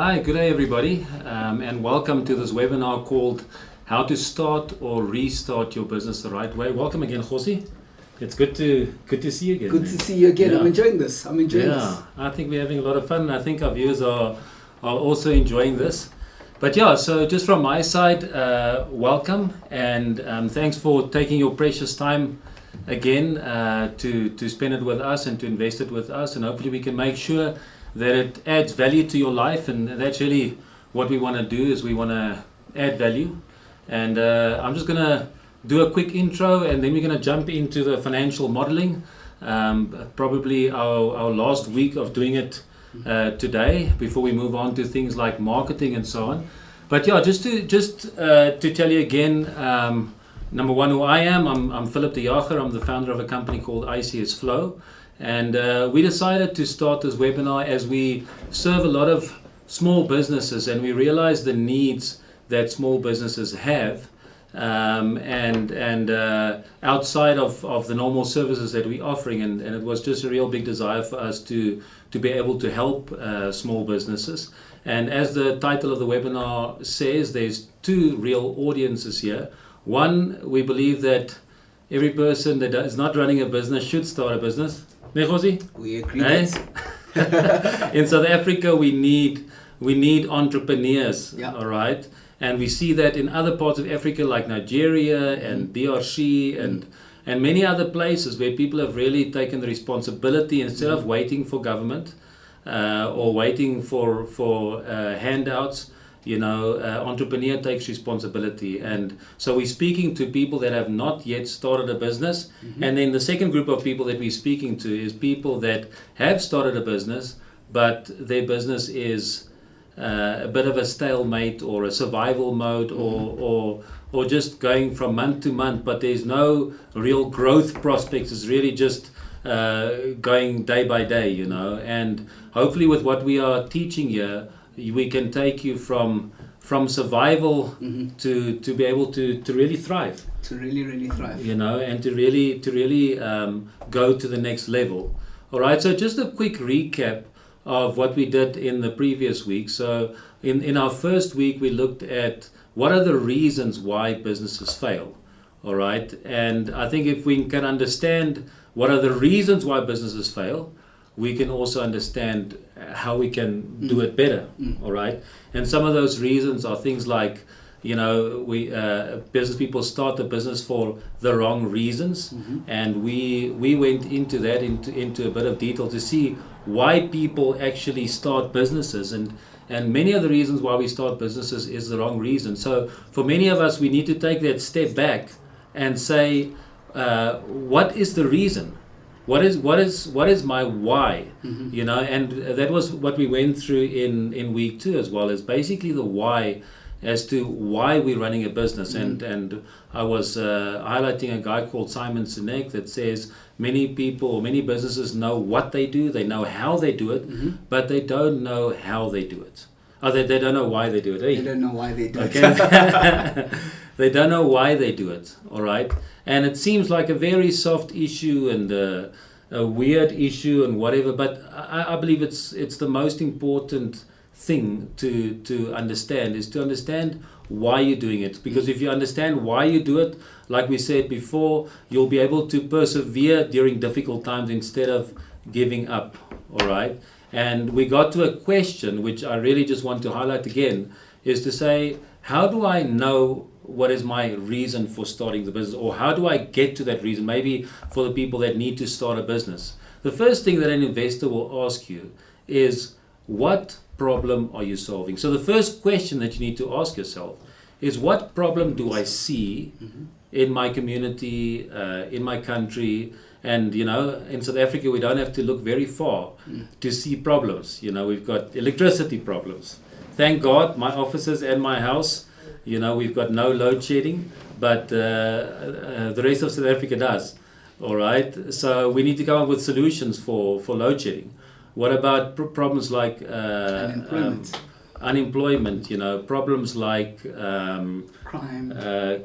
Hi, good day everybody, and welcome to this webinar called How to Start or Restart Your Business the Right Way. Welcome again, Josi. It's good to see you again. Good man. to see you again. Yeah. I'm enjoying this. Yeah, I think we're having a lot of fun. I think our viewers are also enjoying this. But yeah, so just from my side, welcome and thanks for taking your precious time again to spend it with us and to invest it with us, and hopefully we can make sure that it adds value to your life. And that's really what we want to do, is we want to add value. And I'm just going to do a quick intro, and then we're going to jump into the financial modeling, probably our last week of doing it today, before we move on to things like marketing and so on. But yeah, just to tell you again, number one, who I am. I'm Philip de Jager. I'm the founder of a company called ICS Flow. And we decided to start this webinar as we serve a lot of small businesses, and we realize the needs that small businesses have, and outside of the normal services that we're offering. And it was just a real big desire for us to be able to help small businesses. And as the title of the webinar says, there's two real audiences here. One, we believe that every person that is not running a business should start a business. Nee, Josi? We agree. In South Africa, we need entrepreneurs, Yeah. all right? And we see that in other parts of Africa, like Nigeria and DRC and many other places, where people have really taken the responsibility, instead of waiting for government or waiting for handouts. Entrepreneur takes responsibility. And so we're speaking to people that have not yet started a business. And then the second group of people that we're speaking to is people that have started a business, but their business is a bit of a stalemate or a survival mode, or just going from month to month, but there's no real growth prospects. It's really just going day by day, and hopefully with what we are teaching here, we can take you from survival to be able to really thrive. To really thrive. And to really go to the next level. All right, so just a quick recap of what we did in the previous week. So in our first week, we looked at what are the reasons why businesses fail. All right, and I think if we can understand what are the reasons why businesses fail, we can also understand how we can do it better. All right, and some of those reasons are things like, we business people start the business for the wrong reasons, and we went into that into a bit of detail to see why people actually start businesses, and many of the reasons why we start businesses is the wrong reason. So for many of us, we need to take that step back and say, what is the reason? What is my why? And that was what we went through in week 2 as well, as basically the why, as to why we're running a business. And I was highlighting a guy called Simon Sinek that says many businesses know what they do, they know how they do it, but they don't know how they do it. They don't know why they do it. They don't know why they do it. They don't know why they do it, all right? And it seems like a very soft issue and a weird issue and whatever, but I believe it's the most important thing to understand, is to understand why you're doing it. Because if you understand why you do it, like we said before, you'll be able to persevere during difficult times instead of giving up, all right? And we got to a question which I really just want to highlight again, is to say, how do I know what is my reason for starting the business, or how do I get to that reason? Maybe for the people that need to start a business, the first thing that an investor will ask you is, what problem are you solving? So the first question that you need to ask yourself is, what problem do I see in my community, in my country? And in South Africa, we don't have to look very far to see problems. We've got electricity problems. Thank God, my offices and my house, we've got no load shedding, but the rest of South Africa does. All right, so we need to come up with solutions for load shedding. What about problems like unemployment? Problems like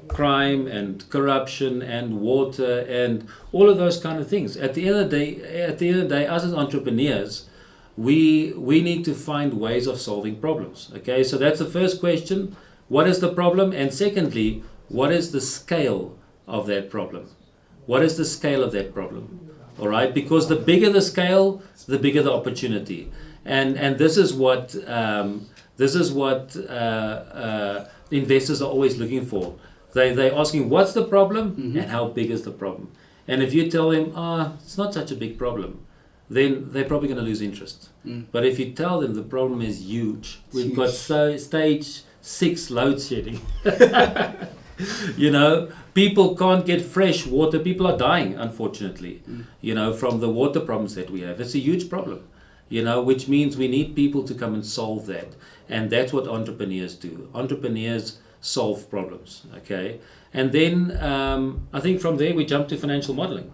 crime and corruption and water and all of those kind of things. At the end of the day, us as entrepreneurs, we need to find ways of solving problems. Okay, so that's the first question. What is the problem? And secondly, what is the scale of that problem? What is the scale of that problem? All right, because the bigger the scale, the bigger the opportunity. And this is what investors are always looking for. They're asking, what's the problem and how big is the problem? And if you tell them, it's not such a big problem, then they're probably going to lose interest. But if you tell them the problem is huge, we've got stage 6 load shedding. You know, people can't get fresh water. People are dying, unfortunately, you know, from the water problems that we have. It's a huge problem, you know, which means we need people to come and solve that. And that's what entrepreneurs do. Entrepreneurs solve problems, okay? And then I think from there we jump to financial modeling,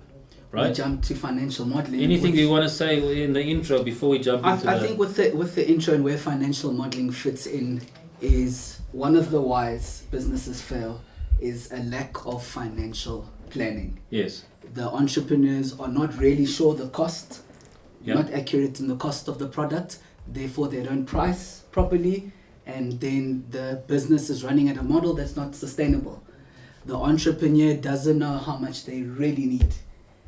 right? We jump to financial modeling. Anything you want to say in the intro before we jump into I think with the intro and where financial modeling fits in is one of the whys businesses fail is a lack of financial planning. Yes. The entrepreneurs are not really sure the cost, Yeah. not accurate in the cost of the product, therefore they don't price properly, and then the business is running at a model that's not sustainable. The entrepreneur doesn't know how much they really need.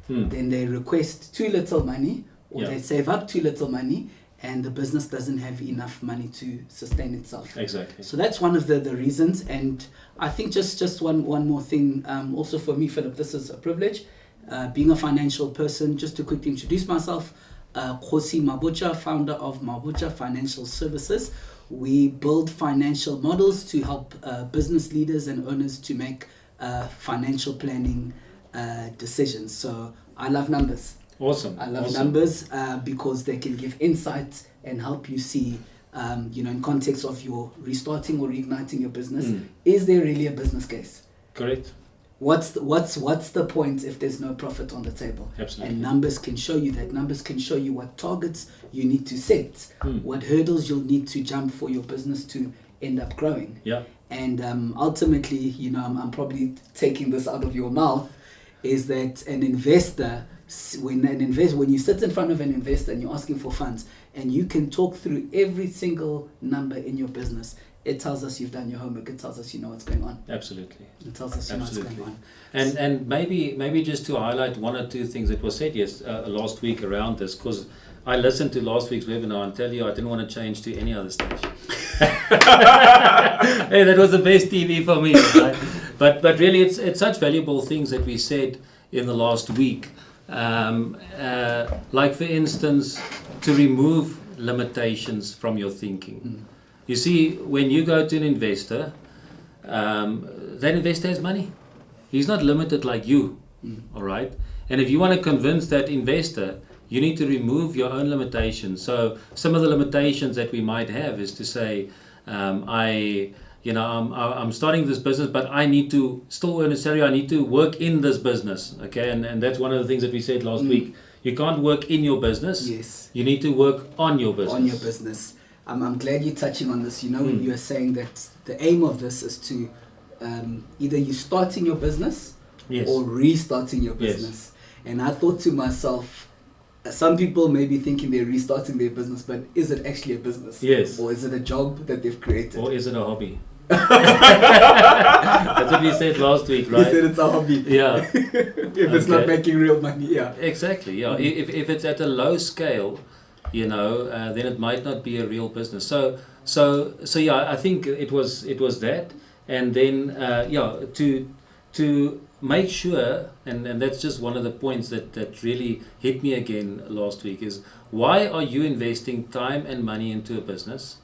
Then they request too little money, or Yeah. they save up too little money, and the business doesn't have enough money to sustain itself. Exactly. So that's one of the reasons. And I think just one more thing, also for me, Philip, this is a privilege. Being a financial person, just to quickly introduce myself, Khosi Mabucha, founder of Mabucha Financial Services. We build financial models to help business leaders and owners to make financial planning decisions. So I love numbers. Awesome. I love awesome. numbers because they can give insights and help you see, you know, in context of your restarting or reigniting your business, is there really a business case? Correct. What's the point if there's no profit on the table? Absolutely. And numbers can show you that. Numbers can show you what targets you need to set, what hurdles you'll need to jump for your business to end up growing. Yeah. And ultimately, you know, I'm probably taking this out of your mouth, is that an investor, when you sit in front of an investor and you're asking for funds and you can talk through every single number in your business, it tells us you've done your homework. It tells us you know what's going on. Absolutely. It tells us you know what's going on. And maybe just to highlight one or two things that were said last week around this, because I listened to last week's webinar and tell you I didn't want to change to any other station. Hey, that was the best TV for me, right? But really, it's such valuable things that we said in the last week. Like for instance, to remove limitations from your thinking. You see, when you go to an investor, that investor has money. He's not limited like you, all right? And if you want to convince that investor, you need to remove your own limitations. So some of the limitations that we might have is to say, I'm starting this business, but I need to still earn a salary. I need to work in this business, okay? And that's one of the things that we said last week. You can't work in your business. Yes. You need to work on your business. On your business. I'm glad you're touching on this. You know, you are saying that the aim of this is to either you starting your business or restarting your business. And I thought to myself, some people may be thinking they're restarting their business, but is it actually a business? Yes. Or is it a job that they've created? Or is it a hobby? That's what we said last week, right? You said it's a hobby. Yeah. If it's not making real money, yeah. Exactly, yeah. If it's at a low scale, you know, then it might not be a real business. So yeah, I think it was that, and then to make sure, and that's just one of the points that really hit me again last week, is why are you investing time and money into a business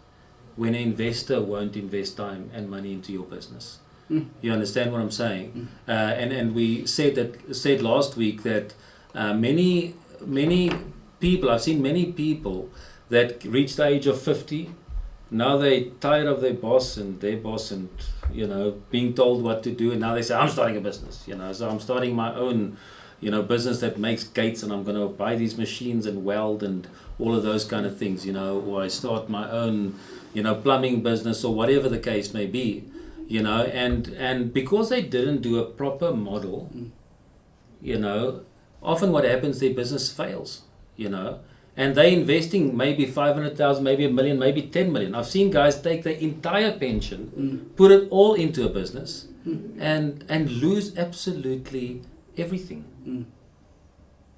when an investor won't invest time and money into your business? You understand what I'm saying? And we said last week that many people, I've seen many people that reach the age of 50, now they're tired of their boss and you know, being told what to do, and now they say, I'm starting a business, you know, so I'm starting my own, you know, business that makes gates, and I'm going to buy these machines and weld and all of those kind of things, you know, or I start my own, you know, plumbing business or whatever the case may be, you know, and because they didn't do a proper model, you know, often what happens, their business fails, you know, and they're investing maybe 500,000, maybe a million, maybe 10 million. I've seen guys take their entire pension, put it all into a business, and lose absolutely everything.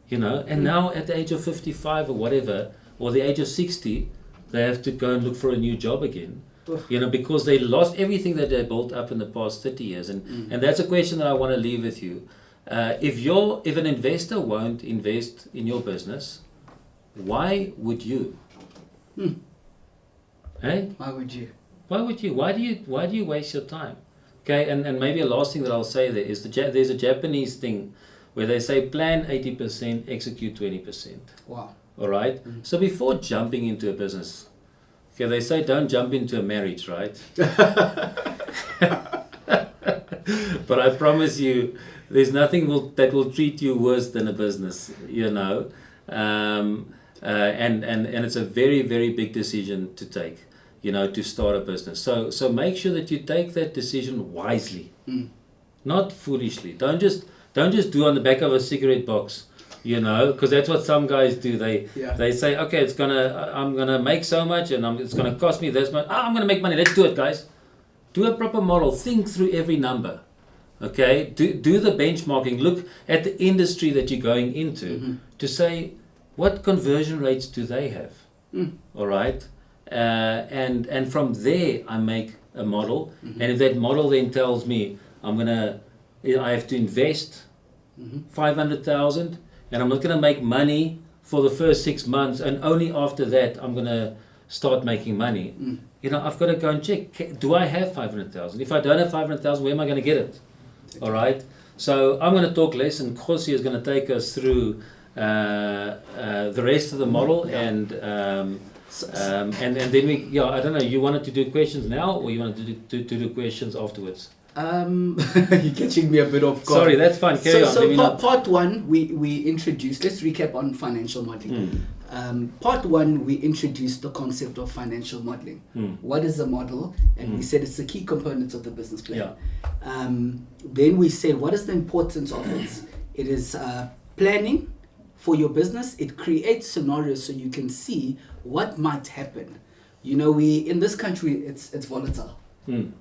You know, and now at the age of 55 or whatever, or the age of 60, they have to go and look for a new job again. You know, because they lost everything that they built up in the past 30 years. And that's a question that I want to leave with you. If an investor won't invest in your business, why would you? Hey? Why would you? Why would you? Why do you waste your time? Okay, and maybe a last thing that I'll say there is there's a Japanese thing where they say plan 80%, execute 20%. Wow. All right? So before jumping into a business, okay, they say don't jump into a marriage, right? But I promise you, there's nothing that will treat you worse than a business, you know. And it's a very, very big decision to take, you know, to start a business. So make sure that you take that decision wisely, not foolishly. Don't just do on the back of a cigarette box, you know, because that's what some guys do. They say, okay, I'm gonna make so much, and it's gonna cost me this much. I'm gonna make money. Let's do it, guys. Do a proper model. Think through every number. Okay, do the benchmarking. Look at the industry that you're going into to say what conversion rates do they have. All right, and from there I make a model. And if that model then tells me I have to invest 500,000, and I'm not gonna make money for the first 6 months, and only after that I'm gonna start making money. You know, I've got to go and check. Do I have 500,000? If I don't have 500,000, where am I going to get it? All right. So I'm going to talk less, and Khosi is going to take us through the rest of the model, and then we. I don't know. You wanted to do questions now, or you wanted to do questions afterwards? You're catching me a bit off guard. Sorry, that's fine. Carry on. So part one, we introduced. Let's recap on financial modeling. Part one, we introduced the concept of financial modeling. What is a model? And we said it's a key component of the business plan. Then we said, what is the importance of it? It is planning for your business. It creates scenarios so you can see what might happen. You know, in this country, it's volatile.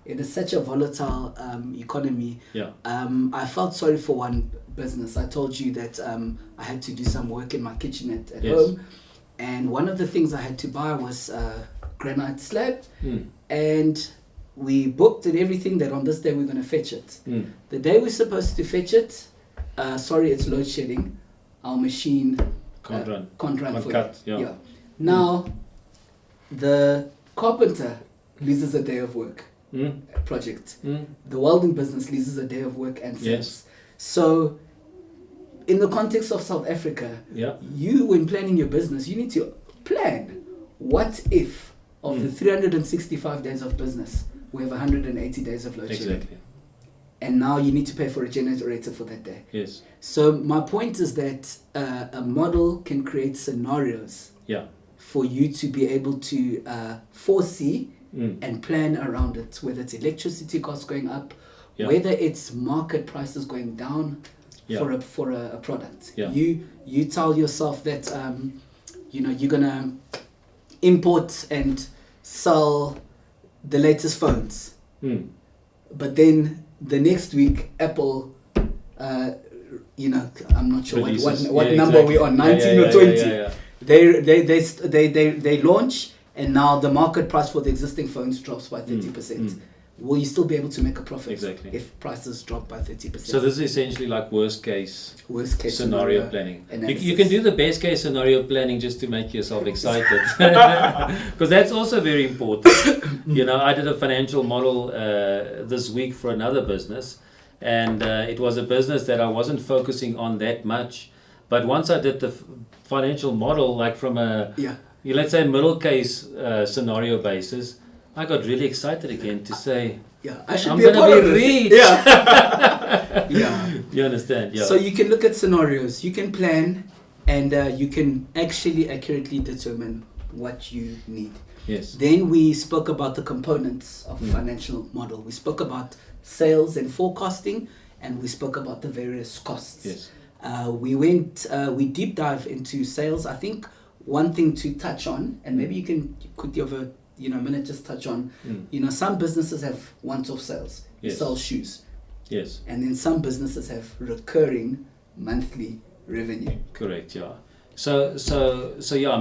It is such a volatile economy. I felt sorry for one business. I told you that I had to do some work in my kitchen at home, and one of the things I had to buy was granite slab, and we booked it, everything, that on this day we're going to fetch it. The day we're supposed to fetch it, sorry, it's load shedding. Our machine can't run for cut. Now the carpenter loses a day of work. Project. The welding business loses a day of work and sales. So in the context of South Africa, you, when planning your business, you need to plan what if of the 365 days of business we have 180 days of load shedding. Exactly. And now you need to pay for a generator for that day. Yes. So my point is that a model can create scenarios for you to be able to foresee and plan around it, whether it's electricity costs going up, whether it's market prices going down for a product. You tell yourself that you're gonna import and sell the latest phones, but then the next week Apple, I'm not sure what number we're on, 19 or 20. They launch. And now the market price for the existing phones drops by 30%. Will you still be able to make a profit if prices drop by 30%? So this is essentially like worst case scenario planning. You can do the best case scenario planning just to make yourself excited, because that's also very important. I did a financial model this week for another business, and it was a business that I wasn't focusing on that much. But once I did the financial model, like from let's say middle case scenario basis, I got really excited again to say, I should I'm be a part going of to be rich. You understand? So you can look at scenarios, you can plan, and you can actually accurately determine what you need. Yes. Then we spoke about the components of a financial model. We spoke about sales and forecasting, and we spoke about the various costs. Yes. We deep dive into sales. I think one thing to touch on, and maybe you can quickly over minute just touch on, some businesses have once-off sales. You Yes. sell shoes. Yes. And then some businesses have recurring monthly revenue. Correct. Yeah. So yeah.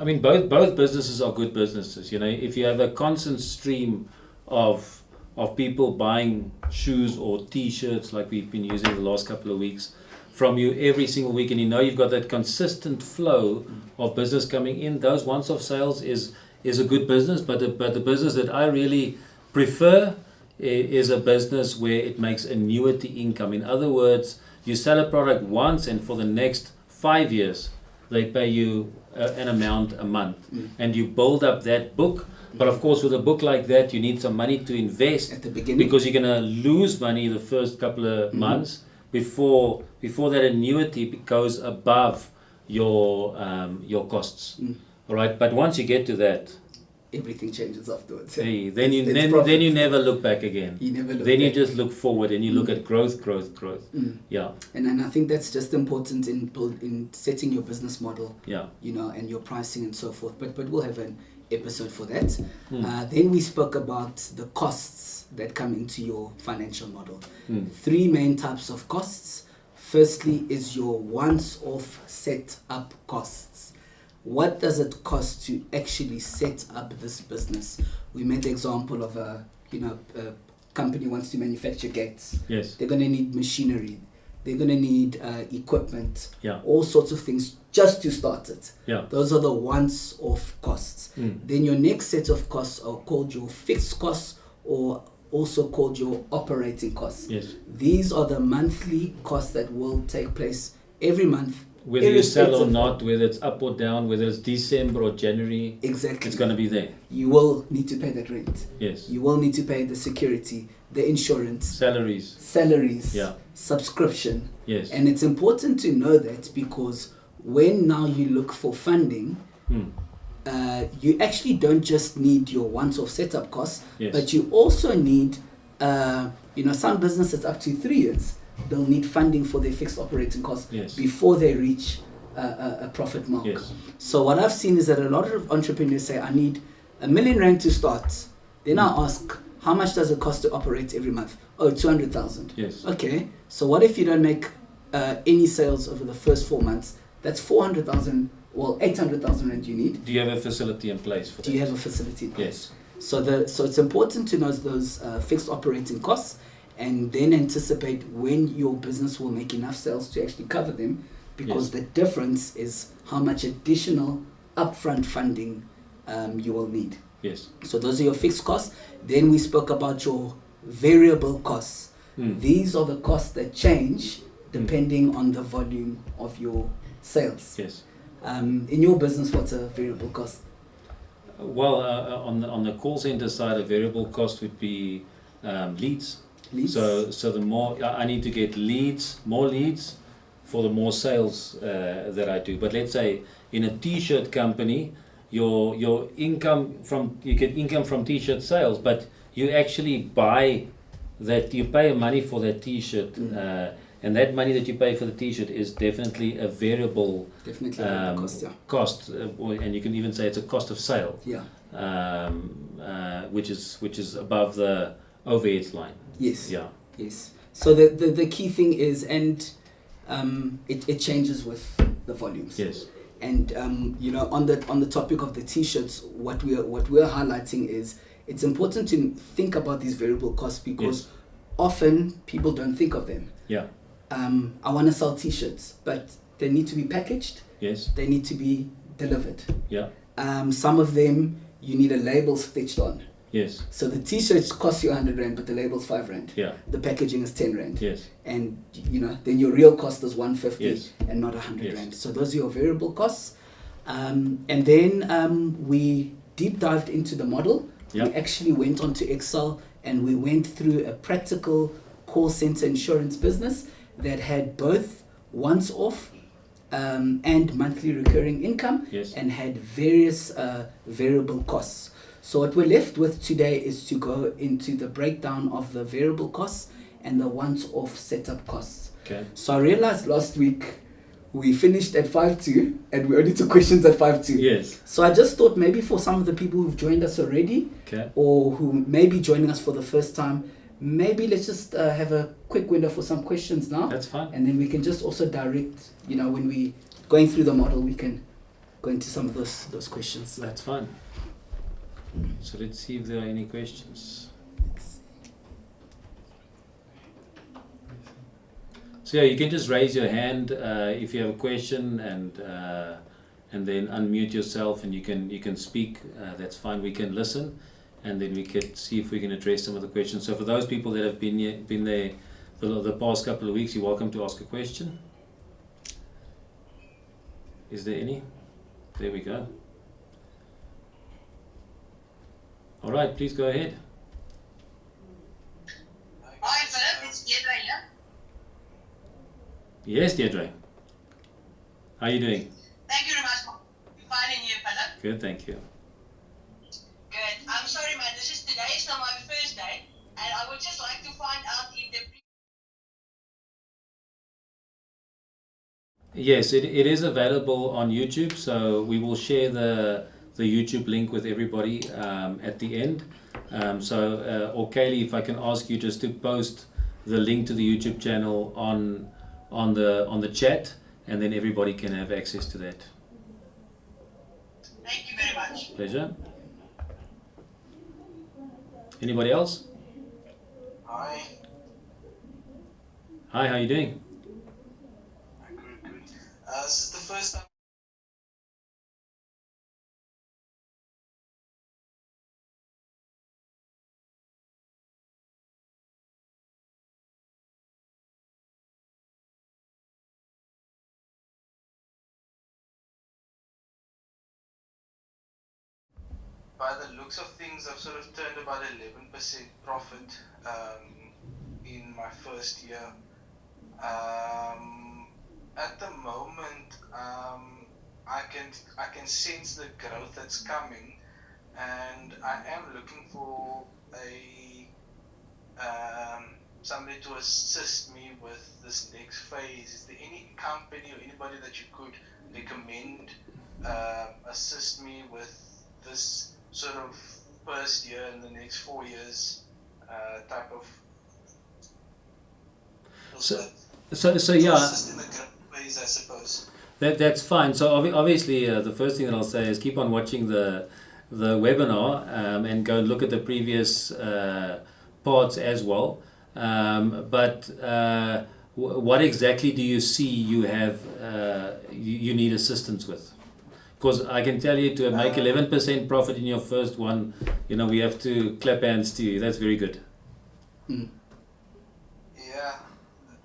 I mean, both businesses are good businesses. If you have a constant stream of people buying shoes or T-shirts like we've been using the last couple of weeks from you every single week, and you've got that consistent flow of business coming in, those once-off sales is a good business. But the business that I really prefer is a business where it makes annuity income. In other words, you sell a product once, and for the next 5 years, they pay you an amount a month, and you build up that book. But of course, with a book like that, you need some money to invest At the beginning. because you're going to lose money the first couple of months before that annuity goes above your costs. All right, but once you get to that, everything changes afterwards. hey, then you never look back again. You never look then you back. just look forward and you look at growth. Yeah. And I think that's just important in setting your business model. Yeah. And your pricing and so forth. But we'll have an episode for that. Then we spoke about the costs that come into your financial model. 3 main types of costs. Firstly is your once-off set-up costs. What does it cost to actually set up this business? We made the example of a company wants to manufacture gates. Yes. They're going to need machinery. They're going to need equipment. Yeah. All sorts of things just to start it. Yeah. Those are the once-off costs. Then your next set of costs are called your fixed costs, or also called your operating costs. Yes. These are the monthly costs that will take place every month. Whether you sell or irrespective- not, whether it's up or down, whether it's December or January, Exactly. it's going to be there. You will need to pay that rent. Yes. You will need to pay the security, the insurance, Salaries. salaries, Yeah. subscription. Yes. And it's important to know that, because when now you look for funding, you actually don't just need your once-off setup costs, Yes. but you also need, some businesses up to 3 years, they'll need funding for their fixed operating costs Yes. before they reach a profit mark. Yes. So what I've seen is that a lot of entrepreneurs say, I need R1 million to start. Then I ask, how much does it cost to operate every month? Oh, 200,000. Yes. Okay, so what if you don't make any sales over the first 4 months? That's 400,000, well, 800,000 rand you need. Do you have a facility in place for Do that? you have a facility in place? Yes. So it's important to know those fixed operating costs, and then anticipate when your business will make enough sales to actually cover them, because Yes. the difference is how much additional upfront funding you will need. Yes. So those are your fixed costs. Then we spoke about your variable costs. These are the costs that change depending on the volume of your sales. Yes. In your business, what's a variable cost? Well, on the call center side, a variable cost would be leads. Leads? So the more I need to get more leads, for the more sales that I do. But let's say in a T-shirt company, your income you get income from T-shirt sales, but you actually buy that, you pay money for that T-shirt, and that money that you pay for the T-shirt is definitely a variable Definitely a variable cost, yeah. cost, and you can even say it's a cost of sale. Yeah. Which is above the overheads line. Yes. Yeah. Yes. So the key thing is, and it changes with the volumes. Yes. And on the topic of the T-shirts, what we're highlighting is it's important to think about these variable costs, because often people don't think of them. Yeah. I want to sell T-shirts, but they need to be packaged. Yes. They need to be delivered. Yeah. Some of them you need a label stitched on. Yes. So the T-shirts cost you 100 rand, but the label's 5 rand. Yeah. The packaging is 10 rand. Yes. And then your real cost is 150 Yes. and not 100 Yes. rand. So those are your variable costs. And then we deep dived into the model. Yeah. We actually went onto Excel and we went through a practical call center insurance business that had both once off and monthly recurring income, Yes. and had various variable costs. So what we're left with today is to go into the breakdown of the variable costs and the once-off setup costs. Okay. So I realized last week we finished at 5:02 and we only took questions at 5:02. Yes. So I just thought maybe for some of the people who've joined us already, Okay. or who may be joining us for the first time, maybe let's just have a quick window for some questions now. That's fine. And then we can just also direct, when we going through the model, we can go into some of those questions. That's fine. So let's see if there are any questions. So yeah, you can just raise your hand if you have a question, and then unmute yourself, and you can speak. That's fine. We can listen, and then we can see if we can address some of the questions. So for those people that have been there the past couple of weeks, you're welcome to ask a question. Is there any? There we go. All right, please go ahead. Hi, Philip. It's Deirdre here. Yes, Deirdre. How are you doing? Thank you very much. You're fine in here, Philip. Good, thank you. Good. I'm sorry, man. Today is not my first day, and I would just like to find out if the Yes, it is available on YouTube, so we will share the YouTube link with everybody at the end. Or Kaylee, if I can ask you just to post the link to the YouTube channel on the chat, and then everybody can have access to that. Thank you very much. Pleasure. Anybody else? Hi. Hi, how are you doing? Good. This is the first time. By the looks of things, I've sort of turned about 11% profit in my first year. At the moment, I can sense the growth that's coming, and I am looking for somebody to assist me with this next phase. Is there any company or anybody that you could recommend assist me with this sort of first year in the next 4 years type of? So yeah. Assist in the growth phase, I suppose. That's fine. So obviously, the first thing that I'll say is keep on watching the webinar and go and look at the previous parts as well. But what exactly do you see you have you need assistance with? Because I can tell you to make 11% profit in your first one, we have to clap hands to you. That's very good. Yeah,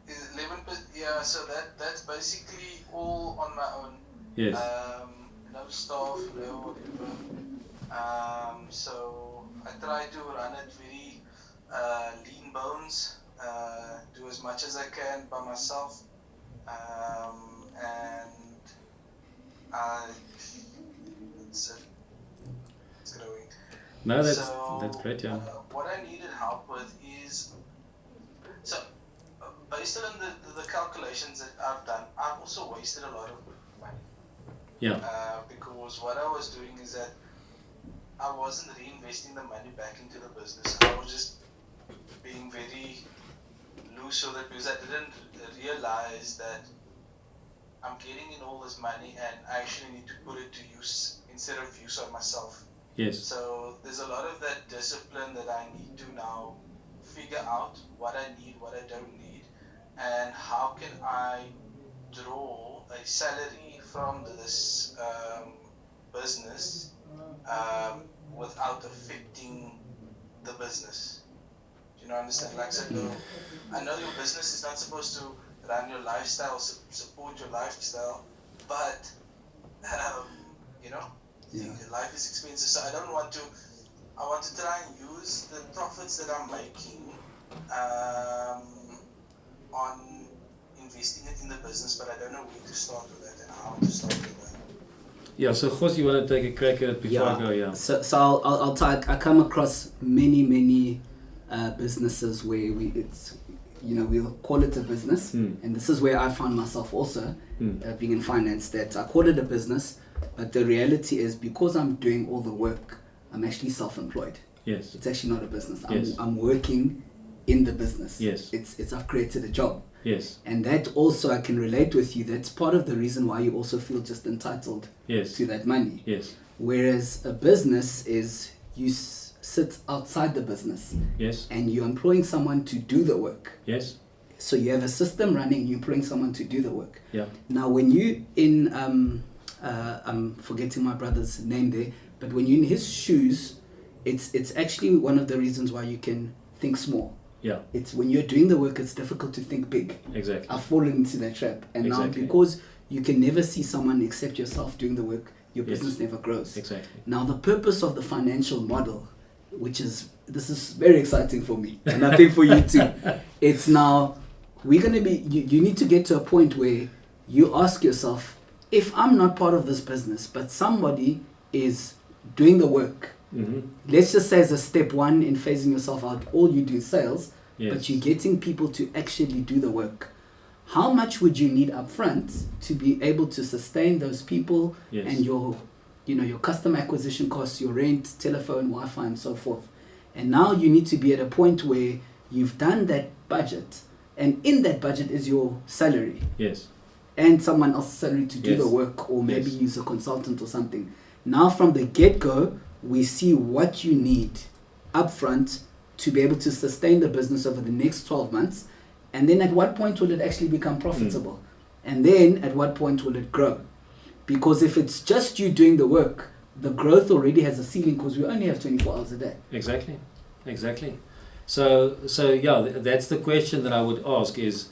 11%. Yeah, so that's basically all on my own. Yes. No staff, no whatever. So I try to run it very lean bones. Do as much as I can by myself, and it's growing. No, that's great. Yeah. What I needed help with is, so based on the calculations that I've done, I've also wasted a lot of money. Yeah. Because what I was doing is that I wasn't reinvesting the money back into the business. I was just being very loose with it because I didn't realize that I'm getting in all this money and I actually need to put it to use instead of use on myself. Yes. So there's a lot of that discipline that I need to now figure out what I need, what I don't need, and how can I draw a salary from this business without affecting the business. Do you understand? Like, so I know your business is not supposed to run your lifestyle, support your lifestyle, but life is expensive. So I want to try and use the profits that I'm making on investing it in the business, but I don't know where to start with that and how to start with that. Yeah, so Jos, you want to take a crack at it before I go? Yeah. So I'll talk. I come across many businesses where we'll call it a business, and this is where I found myself also being in finance, that I call it a business, but the reality is because I'm doing all the work, I'm actually self-employed. Yes. It's actually not a business. Yes. I'm working in the business. Yes. It's I've created a job. Yes. And that also I can relate with you. That's part of the reason why you also feel just entitled Yes. to that money. Yes. Whereas a business is you sit outside the business. Yes. And you're employing someone to do the work. Yes. So you have a system running, you're employing someone to do the work. Yeah. Now when you in I'm forgetting my brother's name there, but when you're in his shoes, it's actually one of the reasons why you can think small. Yeah. It's when you're doing the work, it's difficult to think big. Exactly. I've fallen into that trap. And Exactly. now because you can never see someone except yourself doing the work, your Yes. business never grows. Exactly. Now the purpose of the financial model, this is very exciting for me, and I think for you too. It's now, we're going to be, you need to get to a point where you ask yourself, if I'm not part of this business, but somebody is doing the work, let's just say as a step one in phasing yourself out, all you do is sales, Yes. but you're getting people to actually do the work. How much would you need up front to be able to sustain those people Yes. and your customer acquisition costs, your rent, telephone, Wi-Fi, and so forth? And now you need to be at a point where you've done that budget, and in that budget is your salary Yes. and someone else's salary to do Yes. the work, or maybe Yes. use a consultant or something. Now from the get-go, we see what you need upfront to be able to sustain the business over the next 12 months. And then at what point will it actually become profitable? And then at what point will it grow? Because if it's just you doing the work, the growth already has a ceiling because we only have 24 hours a day. Exactly. Exactly. So yeah, that's the question that I would ask is,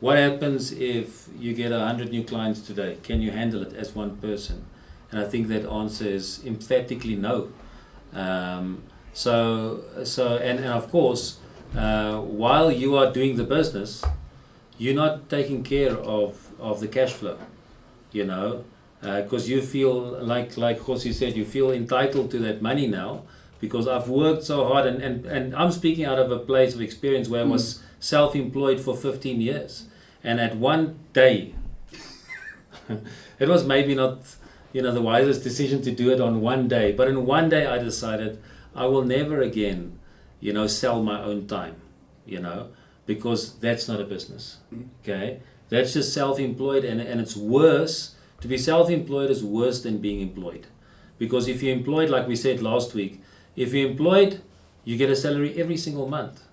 what happens if you get 100 new clients today? Can you handle it as one person? And I think that answer is emphatically no. And of course, while you are doing the business, you're not taking care of the cash flow, because you feel like Jose said, you feel entitled to that money now because I've worked so hard, and I'm speaking out of a place of experience where I was self-employed for 15 years, and at one day, it was maybe not the wisest decision to do it on one day, but in one day I decided I will never again sell my own time, because that's not a business. Okay, that's just self-employed, and it's worse. To be self-employed is worse than being employed, because if you're employed, like we said last week, if you're employed, you get a salary every single month.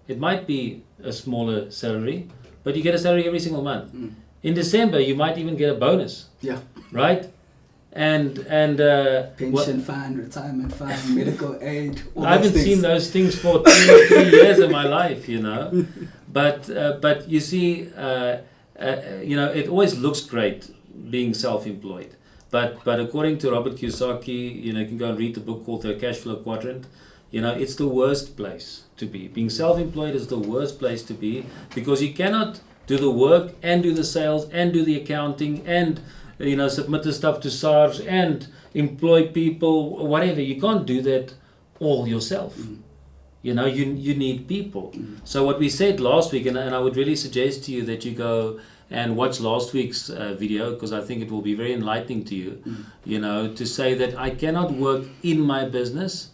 It might be a smaller salary, but you get a salary every single month. In December, you might even get a bonus. Yeah. Right? And pension fund, retirement fund, medical aid. I haven't seen those things for 3 years of my life, But you see, it always looks great being self-employed. But according to Robert Kiyosaki, you can go and read the book called The Cash Flow Quadrant. It's the worst place to be. Being self-employed is the worst place to be, because you cannot do the work and do the sales and do the accounting and submit the stuff to SARS and employ people, whatever. You can't do that all yourself. You need people. So what we said last week, and I would really suggest to you that you go and watch last week's video, because I think it will be very enlightening to you, to say that I cannot work in my business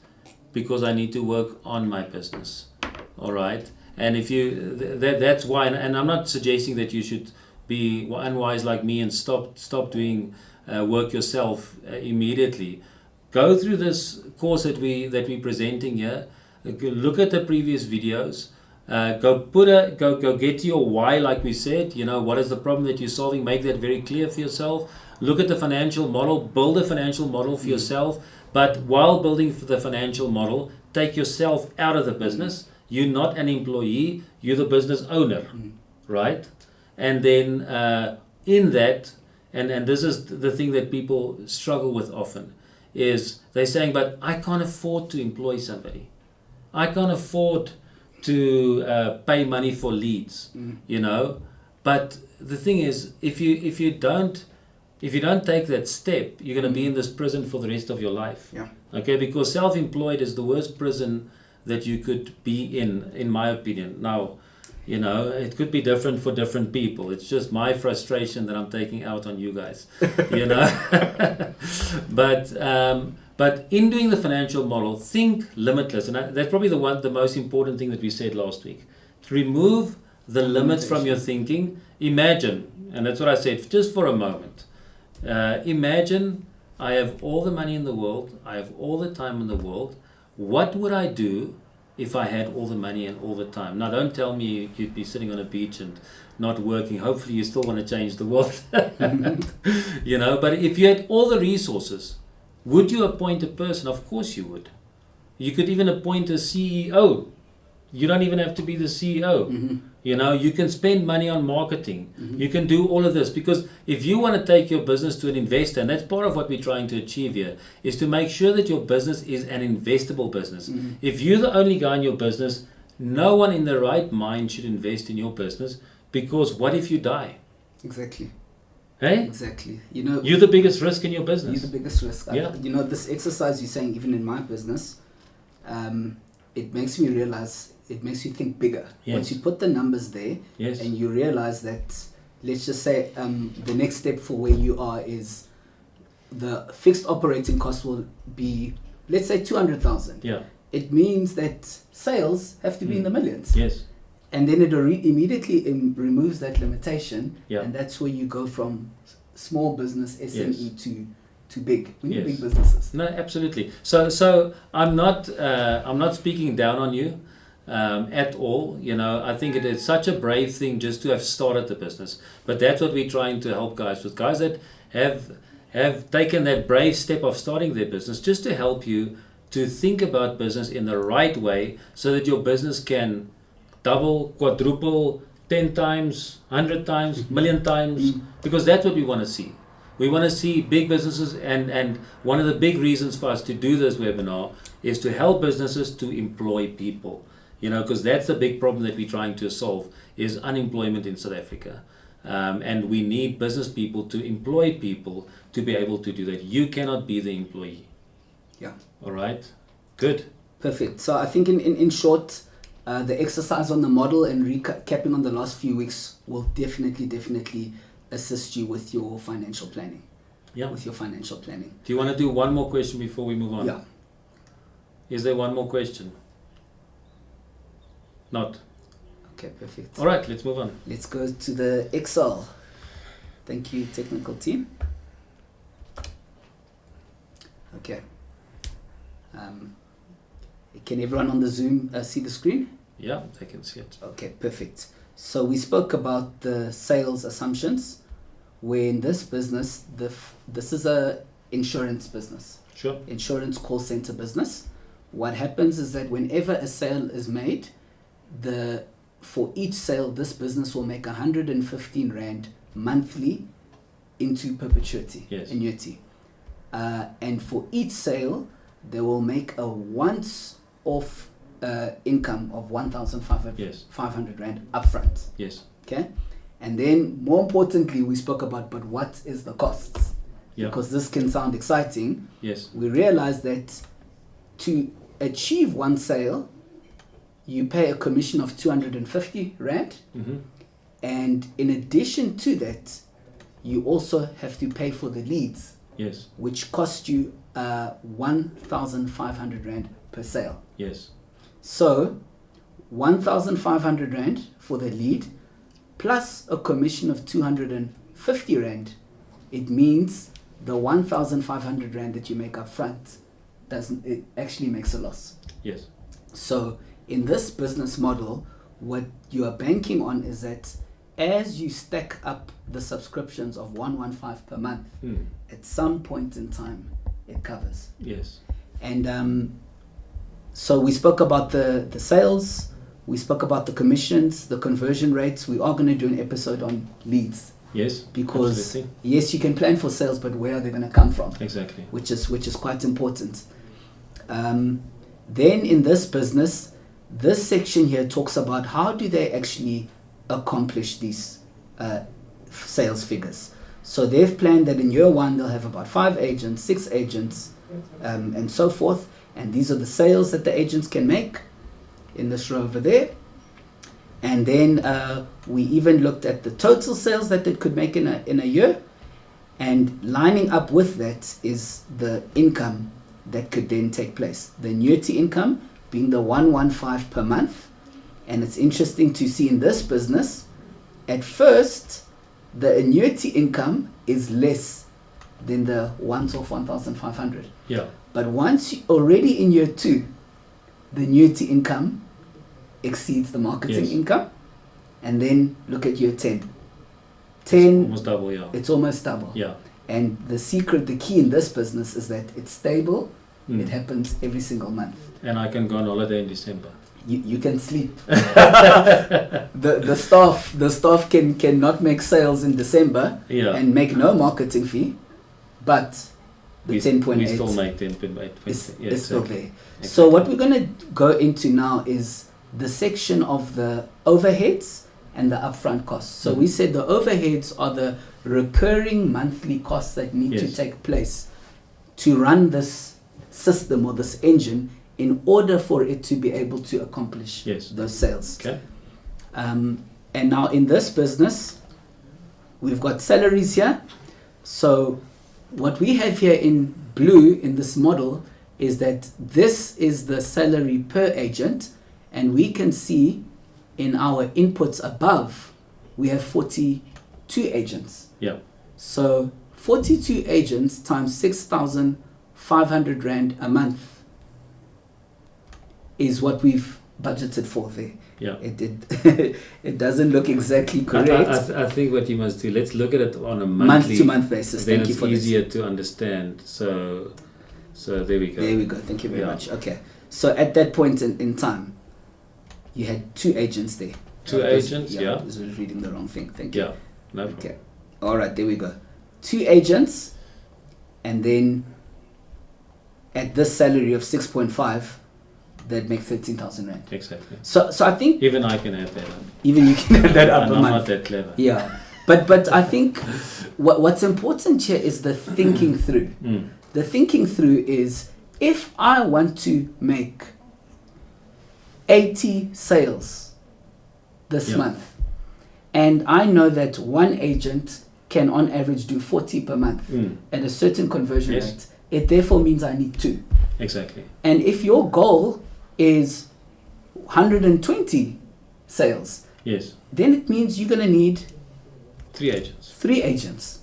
because I need to work on my business. All right? And if you, that's why, and I'm not suggesting that you should be unwise like me and stop doing work yourself immediately. Go through this course that we're presenting here. Look at the previous videos. Go get to your why, like we said. What is the problem that you're solving? Make that very clear for yourself. Look at the financial model. Build a financial model for yourself. But while building for the financial model, take yourself out of the business. You're not an employee. You're the business owner, right? And then in that, and this is the thing that people struggle with often, is they're saying, but I can't afford to employ somebody. I can't afford to pay money for leads, But the thing is, if you don't take that step, you're going to be in this prison for the rest of your life. Yeah. Okay, because self-employed is the worst prison that you could be in my opinion. Now, You know, it could be different for different people. It's just my frustration that I'm taking out on you guys. You know, but in doing the financial model, think limitless, and that's probably the most important thing that we said last week. To remove the limits from your thinking. Imagine, and that's what I said, just for a moment. Imagine I have all the money in the world, I have all the time in the world. What would I do if I had all the money and all the time? Now, don't tell me you'd be sitting on a beach and not working. Hopefully, you still want to change the world. You know, but if you had all the resources, would you appoint a person? Of course you would. You could even appoint a CEO. You don't even have to be the CEO. You know, you can spend money on marketing. You can do all of this, because if you want to take your business to an investor, and that's part of what we're trying to achieve here, is to make sure that your business is an investable business. If you're the only guy in your business, no one in their right mind should invest in your business, because what if you die? Exactly. Hey? Exactly. You know, You're the biggest risk in your business. you're the biggest risk. Yeah. You know, this exercise you're saying, even in my business, it makes me realize, it makes you think bigger. Yes. Once you put the numbers there, Yes. and you realize that, let's just say, the next step for where you are is the fixed operating cost will be, let's say, 200,000. Yeah. It means that sales have to be in the millions. Yes. And then it immediately removes that limitation. Yeah. And that's where you go from small business, SME, Yes. to big. We need Yes. big businesses. No, absolutely. So I'm not speaking down on you at all. You know, I think it is such a brave thing just to have started the business. But that's what we're trying to help guys with. Guys that have taken that brave step of starting their business, just to help you to think about business in the right way, so that your business can double, quadruple, 10 times, 100 times, million times, because that's what we want to see. We want to see big businesses, and one of the big reasons for us to do this webinar is to help businesses to employ people. You know, because that's the big problem that we're trying to solve, is unemployment in South Africa. And we need business people to employ people to be able to do that. You cannot be the employee. Yeah. All right? Good. Perfect. So I think in short, the exercise on the model and recapping on the last few weeks will definitely assist you with your financial planning. Yeah. With your financial planning. Do you want to do one more question before we move on? Yeah. Is there one more question? Not. Okay, perfect. All right, let's move on. Let's go to the Excel. Thank you, technical team. Okay. Can everyone on the Zoom see the screen? Yeah, they can see it. Okay, perfect. So we spoke about the sales assumptions, where in this business, this is a insurance business, Sure. insurance call center business. What happens is that whenever a sale is made, for each sale, this business will make 115 Rand monthly into perpetuity, Yes. annuity. And for each sale, they will make a once-off income of 1,500 Yes. 500 Rand upfront. Yes. Okay? And then, more importantly, we spoke about, but what is the costs? Yeah. Because this can sound exciting. Yes. We realize that to achieve one sale, you pay a commission of 250 Rand. Mm-hmm. And in addition to that, you also have to pay for the leads, Yes. which cost you 1,500 Rand per sale. Yes. So 1,500 Rand for the lead plus a commission of 250 Rand. It means the 1,500 Rand that you make up front it actually makes a loss. Yes. So in this business model, what you are banking on is that as you stack up the subscriptions of 115 per month, at some point in time, it covers. Yes. And so we spoke about the sales, we spoke about the commissions, the conversion rates. We are going to do an episode on leads. Yes. Because Absolutely. yes, you can plan for sales, but where are they going to come from? Exactly. Which is quite important. Then in this business, this section here talks about how do they actually accomplish these sales figures. So they've planned that in year one, they'll have about 5 agents, 6 agents, and so forth. And these are the sales that the agents can make in this row over there. And then we even looked at the total sales that they could make in a year. And lining up with that is the income that could then take place. The annuity income being the 115 per month. And it's interesting to see in this business, at first, the annuity income is less than the once-off 1,500. Yeah. But once already in year 2, the annuity income exceeds the marketing Yes. income. And then look at year 10. 10, Almost double, yeah. it's almost double. Yeah. And the secret, the key in this business is that it's stable. Mm. It happens every single month. And I can go on holiday in December. You can sleep. the staff can not make sales in December Yeah. and make no marketing fee, but the 10.8 we still make 10.8. is Yeah, still exactly. there. So what we're going to go into now is the section of the overheads and the upfront costs. So we said the overheads are the recurring monthly costs that need to Yes. take place to run this system or this engine in order for it to be able to accomplish Yes. those sales. Okay. And now in this business, we've got salaries here. So what we have here in blue in this model is that this is the salary per agent, and we can see in our inputs above, we have 42 agents. Yeah. So 42 agents times 6,500 Rand a month is what we've budgeted for there. Yeah. It doesn't look exactly correct. I think what you must do, let's look at it on a monthly, Month-to-month basis. Then Thank you it's for this. easier to understand. So there we go. There we go. Thank you very Yeah. much. Okay. So at that point in time, you had 2 agents there. Two agents, yeah. I was reading the wrong thing. Thank you. Yeah. No problem. Okay. All right. There we go. 2 agents, and then at this salary of 6.5, that make 13,000 Rand. Exactly. So I think Even I can add that up. even you can add that up And a I'm month. not that clever. Yeah, but I think what's important here is the thinking through. Mm. The thinking through is, if I want to make 80 sales this Yeah. month, and I know that one agent can on average do 40 per month Mm. at a certain conversion Yes. rate, it therefore means I need 2. Exactly. And if your goal is 120 sales, Yes. then it means you're going to need 3 agents. 3 agents,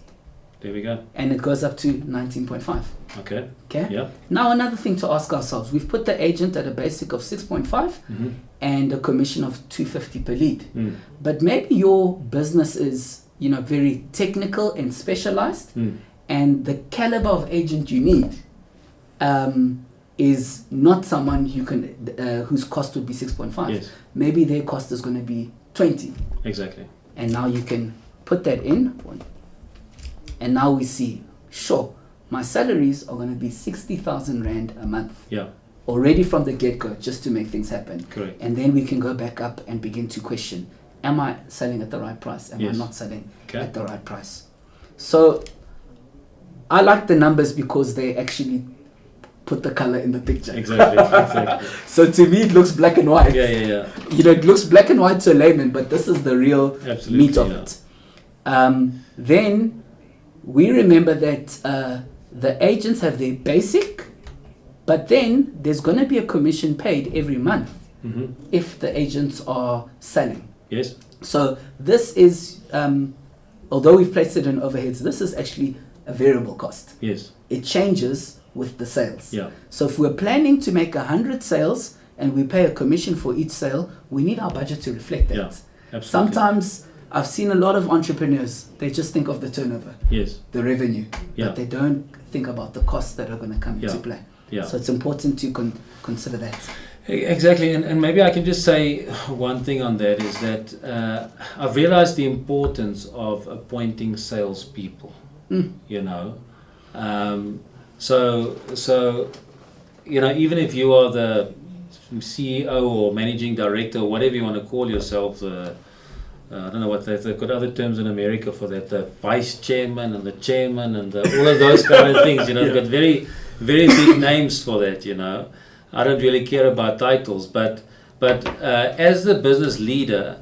There we go. and it goes up to 19.5. Okay. Okay. Yeah. Now another thing to ask ourselves: we've put the agent at a basic of 6.5 Mm-hmm. and a commission of 250 per lead. Mm. But maybe your business is, very technical and specialized, Mm. and the caliber of agent you need is not someone you can whose cost would be 6.5. Yes. Maybe their cost is going to be 20. Exactly. And now you can put that in, and now we see, sure, my salaries are going to be 60,000 Rand a month Yeah. already from the get-go, just to make things happen. Correct. And then we can go back up and begin to question, am I selling at the right price? Am Yes. I not selling Okay. at the right price? So I like the numbers because they actually put the color in the picture. Exactly. Exactly. So to me, it looks black and white. Yeah. It looks black and white to a layman, but this is the real Absolutely, meat of yeah. it. Then we remember that the agents have their basic, but then there's going to be a commission paid every month Mm-hmm. if the agents are selling. Yes. So this is, although we've placed it in overheads, this is actually a variable cost. Yes. It changes with the sales. Yeah. So if we're planning to make 100 sales and we pay a commission for each sale, we need our budget to reflect that. Yeah. Absolutely. Sometimes I've seen a lot of entrepreneurs, they just think of the turnover, Yes. the revenue, Yeah. but they don't think about the costs that are going to come into Yeah. play. Yeah. So it's important to consider that. Exactly, and maybe I can just say one thing on that is that I've realized the importance of appointing salespeople. So even if you are the CEO or managing director or whatever you want to call yourself, I don't know what they've got other terms in America for that, the vice chairman and the chairman and all of those kind of things. They've got very, very big names for that. I don't really care about titles, but as the business leader,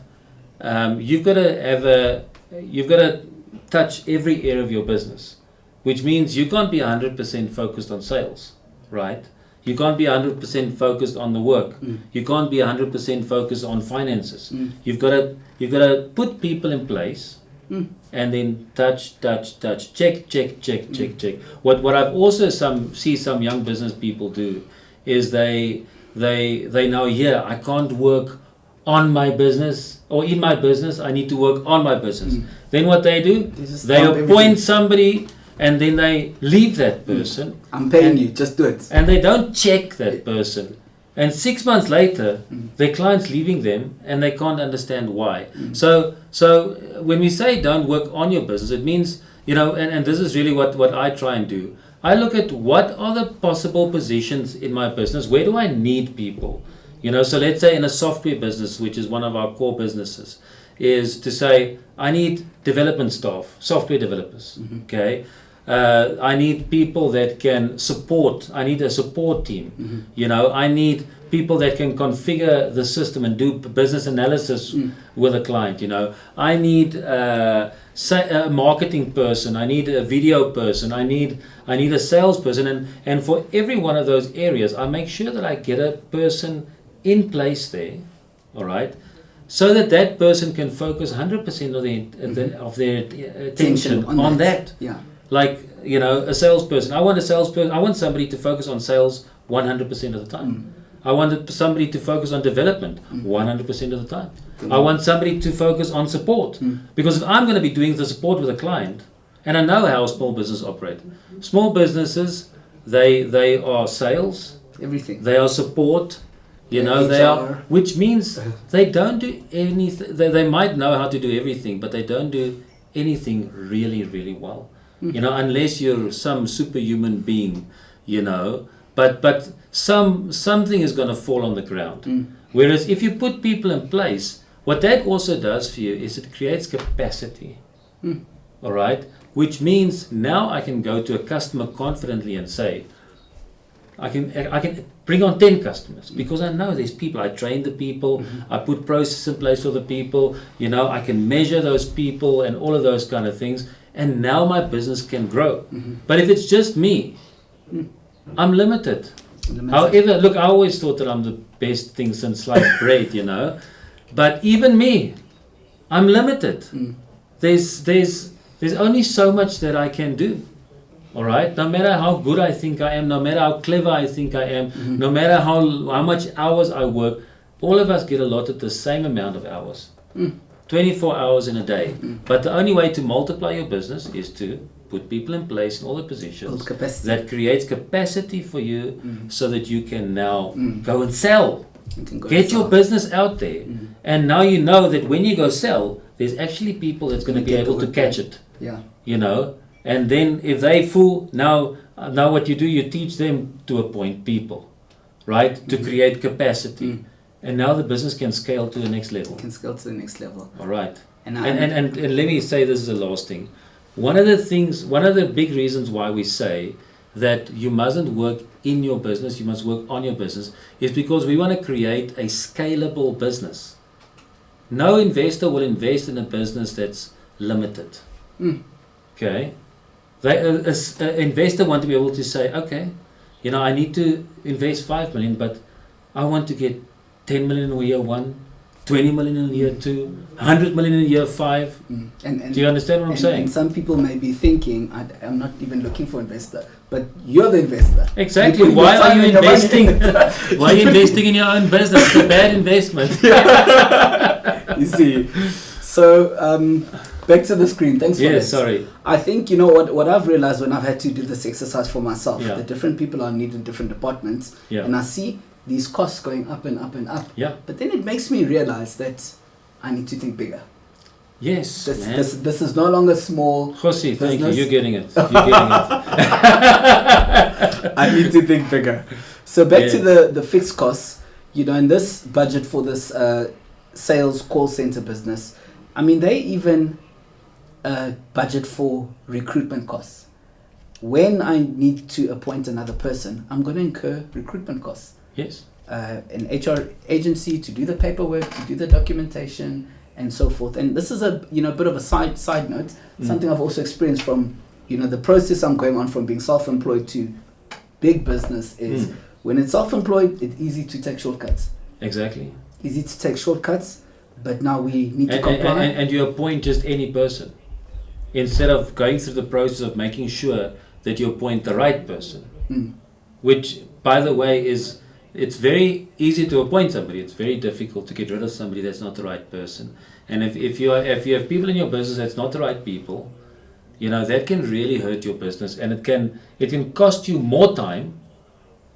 you've got to touch every area of your business, which means you can't be 100% focused on sales, right? You can't be 100% focused on the work. You can't be 100% focused on finances. You've got to put people in place, and then touch, check. What I've also see some young business people do is they know, I can't work on my business or in my business. I need to work on my business. Then what they do, they appoint somebody, and then they leave that person. I'm paying you, just do it. And they don't check that person. And 6 months later, their client's leaving them, and they can't understand why. So when we say don't work on your business, it means, and this is really what I try and do. I look at what are the possible positions in my business. Where do I need people? So let's say in a software business, which is one of our core businesses, is to say, I need development staff, software developers, okay? I need people that can support. I need a support team. I need people that can configure the system and do business analysis with a client. I need a marketing person. I need a video person. I need a salesperson. And for every one of those areas, I make sure that I get a person in place there, all right, so that person can focus 100% of their attention on that. Yeah. Like, a salesperson. I want somebody to focus on sales 100% of the time. I want somebody to focus on development 100% of the time. I want somebody to focus on support. Because if I'm going to be doing the support with a client, and I know how small businesses operate. Small businesses, they are sales. Everything. They are support. They are, which means they don't do anything. They might know how to do everything, but they don't do anything really, really well. Unless you're some superhuman being, but something is going to fall on the ground. Whereas if you put people in place, what that also does for you is it creates capacity. All right, which means now I can go to a customer confidently and say, I can bring on 10 customers because I know there's people. I train the people. I put processes in place for the people. I can measure those people and all of those kind of things. And now my business can grow. But if it's just me, I'm limited. However, look, I always thought that I'm the best thing since sliced bread, But even me, I'm limited. There's only so much that I can do. All right? No matter how good I think I am, no matter how clever I think I am, no matter how much hours I work, all of us get allotted the same amount of hours. 24 hours in a day. But the only way to multiply your business is to put people in place in all the positions that creates capacity for you so that you can now go and sell. Get your business out there. And now you know that when you go sell, there's actually people that's going to be able to catch it. Yeah. And then if they fool, now what you do, you teach them to appoint people, right? To create capacity. And now the business can scale to the next level. All right. And let me say this is the last thing. One of the big reasons why we say that you mustn't work in your business, you must work on your business, is because we want to create a scalable business. No investor will invest in a business that's limited. Okay? An investor want to be able to say, okay, I need to invest 5 million, but I want to get 10 million in year 1, 20 million in year 2, 100 million in year 5. Do you understand what I'm saying? And some people may be thinking, I'm not even looking for investor, but you're the investor. Exactly. Why are you investing? Why are you investing in your own business? It's a bad investment. You see. So, back to the screen. Thanks for that. Sorry. I think, what I've realized when I've had to do this exercise for myself, Yeah. the different people are needed in different departments, Yeah. and I see these costs going up and up and up. Yeah. But then it makes me realize that I need to think bigger. Yes, man. This is no longer small. Jose, thank you. business. You're getting it. You're getting it. I need to think bigger. So back to Yeah. the fixed costs, in this budget for this sales call center business, I mean, they even budget for recruitment costs. When I need to appoint another person, I'm going to incur recruitment costs. Yes. An HR agency to do the paperwork, to do the documentation, and so forth. And this is a bit of a side note, something I've also experienced from the process I'm going on from being self-employed to big business is when it's self-employed, it's easy to take shortcuts. Exactly. Easy to take shortcuts, but now we need to comply. And you appoint just any person instead of going through the process of making sure that you appoint the right person. Which, by the way, it's very easy to appoint somebody. It's very difficult to get rid of somebody that's not the right person. And if you have people in your business that's not the right people, that can really hurt your business, and it can cost you more time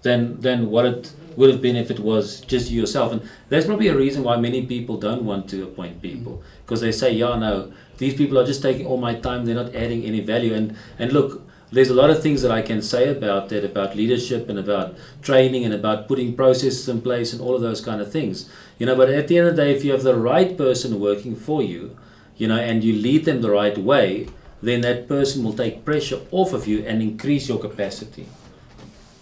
than what it would have been if it was just you yourself. And that's probably a reason why many people don't want to appoint people, because they say, no, these people are just taking all my time, they're not adding any value. And look, there's a lot of things that I can say about that, about leadership and about training and about putting processes in place and all of those kind of things. But at the end of the day, if you have the right person working for you, and you lead them the right way, then that person will take pressure off of you and increase your capacity.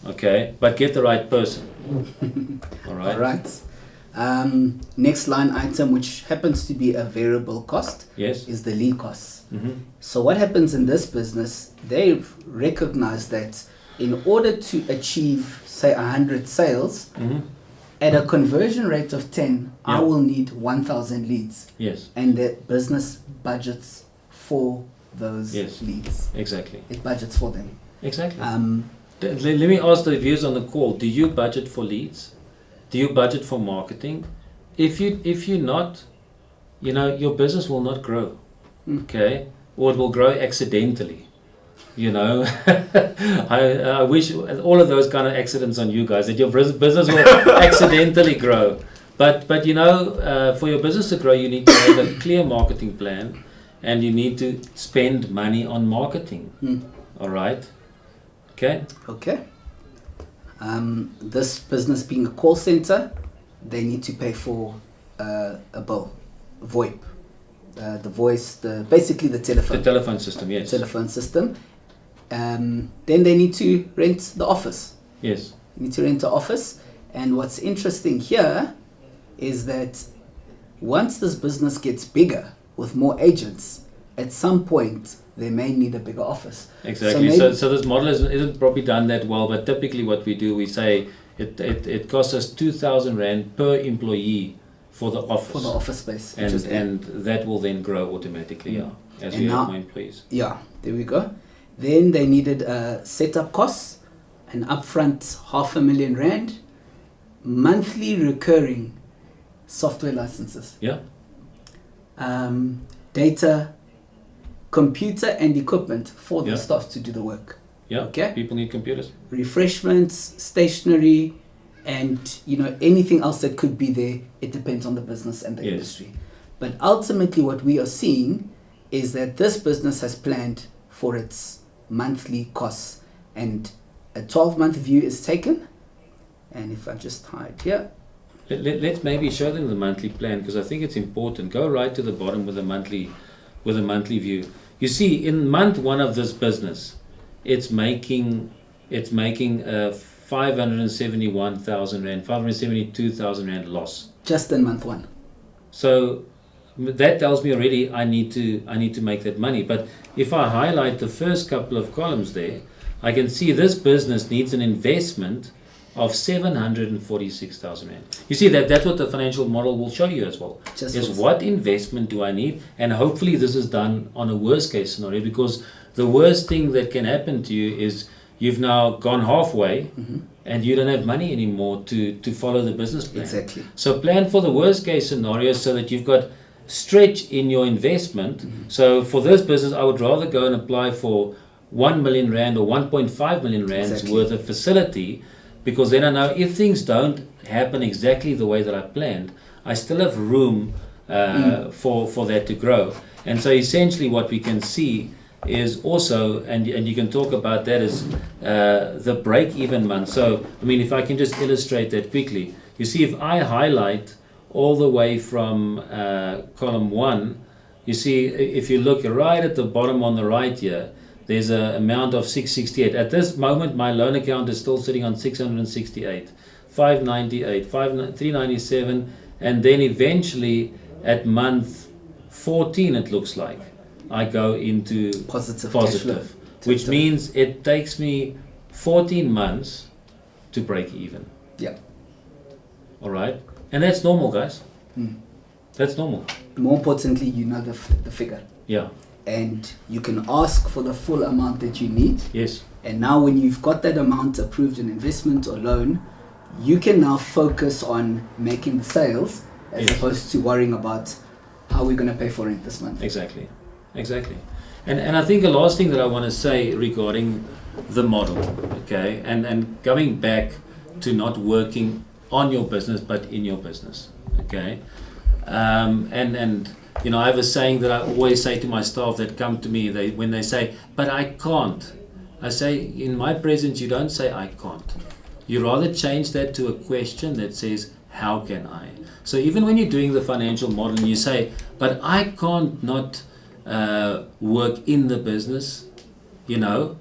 Okay? But get the right person. All right? All right. Next line item, which happens to be a variable cost, is the lead costs. So what happens in this business, they've recognized that in order to achieve, say, 100 sales, at a conversion rate of 10, I will need 1,000 leads. Yes. And the business budgets for those leads. Exactly. It budgets for them. Exactly. Let me ask the viewers on the call, do you budget for leads? Do you budget for marketing? If you're not, your business will not grow. Okay? Or it will grow accidentally. I wish all of those kind of accidents on you guys, that your business will accidentally grow. But for your business to grow, you need to have a clear marketing plan, and you need to spend money on marketing. All right? Okay? Okay. This business being a call center, they need to pay for a bill, VoIP. The voice, basically the telephone. The telephone system, yes. Telephone system. Then they need to rent the office. Yes. You need to rent the office. And what's interesting here is that once this business gets bigger with more agents, at some point they may need a bigger office. Exactly. So this model isn't probably done that well, but typically what we do, we say it costs us 2,000 Rand per employee for the office. For the office space. And that will then grow automatically, as we have more employees. Yeah, there we go. Then they needed setup costs, an upfront 500,000 Rand, monthly recurring software licenses. Yeah. Data, computer and equipment for the staff to do the work. Yeah. Okay. People need computers. Refreshments, stationery, and anything else that could be there. It depends on the business and the industry. But ultimately what we are seeing is that this business has planned for its monthly costs, and a 12-month view is taken. And if I just hide here, let's maybe show them the monthly plan, because I think it's important. Go right to the bottom with a monthly view. You see, in month one of this business, it's making 571,000 Rand, 572,000 Rand loss. Just in month one. So that tells me already I need to make that money. But if I highlight the first couple of columns there, I can see this business needs an investment of 746,000 Rand. You see, that's what the financial model will show you as well. What investment do I need? And hopefully this is done on a worst case scenario, because the worst thing that can happen to you is you've now gone halfway and you don't have money anymore to follow the business plan. Exactly. So plan for the worst case scenario so that you've got stretch in your investment. So for this business, I would rather go and apply for 1 million Rand or 1.5 million Rands worth of facility, because then I know if things don't happen exactly the way that I planned, I still have room for that to grow. And so essentially what we can see is also, and you can talk about that, is the break-even month. So, I mean, if I can just illustrate that quickly. You see, if I highlight all the way from column 1, you see, if you look right at the bottom on the right here, there's an amount of 668. At this moment, my loan account is still sitting on 668, 598, 397, and then eventually at month 14 it looks like, I go into Positive cash flow. which means it takes me 14 months to break even. Yeah. All right? And that's normal, guys. Mm. That's normal. More importantly, you know the figure. Yeah. And you can ask for the full amount that you need. Yes. And now when you've got that amount approved in investment or loan, you can now focus on making the sales as Yes. opposed to worrying about how we're going to pay for rent this month. Exactly. And I think the last thing that I want to say regarding the model, okay, and going back to not working on your business but in your business, okay, and you know, I have a saying that I always say to my staff that come to me, when they say, but I can't, I say, in my presence you don't say I can't, you rather change that to a question that says, how can I? So even when you're doing the financial model and you say, but I can't not work in the business, you know,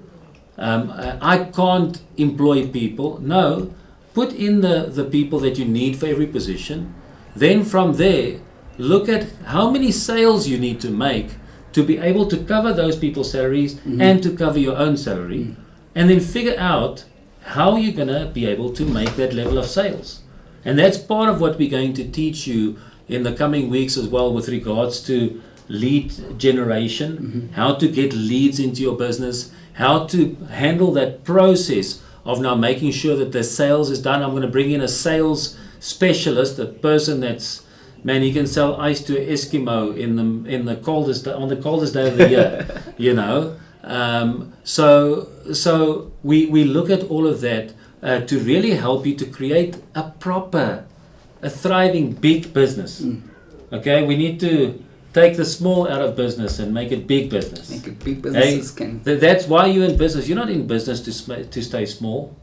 I can't employ people. No, put in the people that you need for every position. Then from there, look at how many sales you need to make to be able to cover those people's salaries and to cover your own salary. And then figure out how you're going to be able to make that level of sales. And that's part of what we're going to teach you in the coming weeks as well with regards to lead generation, how to get leads into your business, how to handle that process of now making sure that the sales is done. I'm going to bring in a sales specialist, a person that's, man, he can sell ice to an Eskimo in the coldest on the coldest day of the year, you know. So we look at all of that to really help you to create a thriving big business. Okay, we need to take the small out of business and make it big business. Make it big businesses can. That's why you're in business. You're not in business to stay small.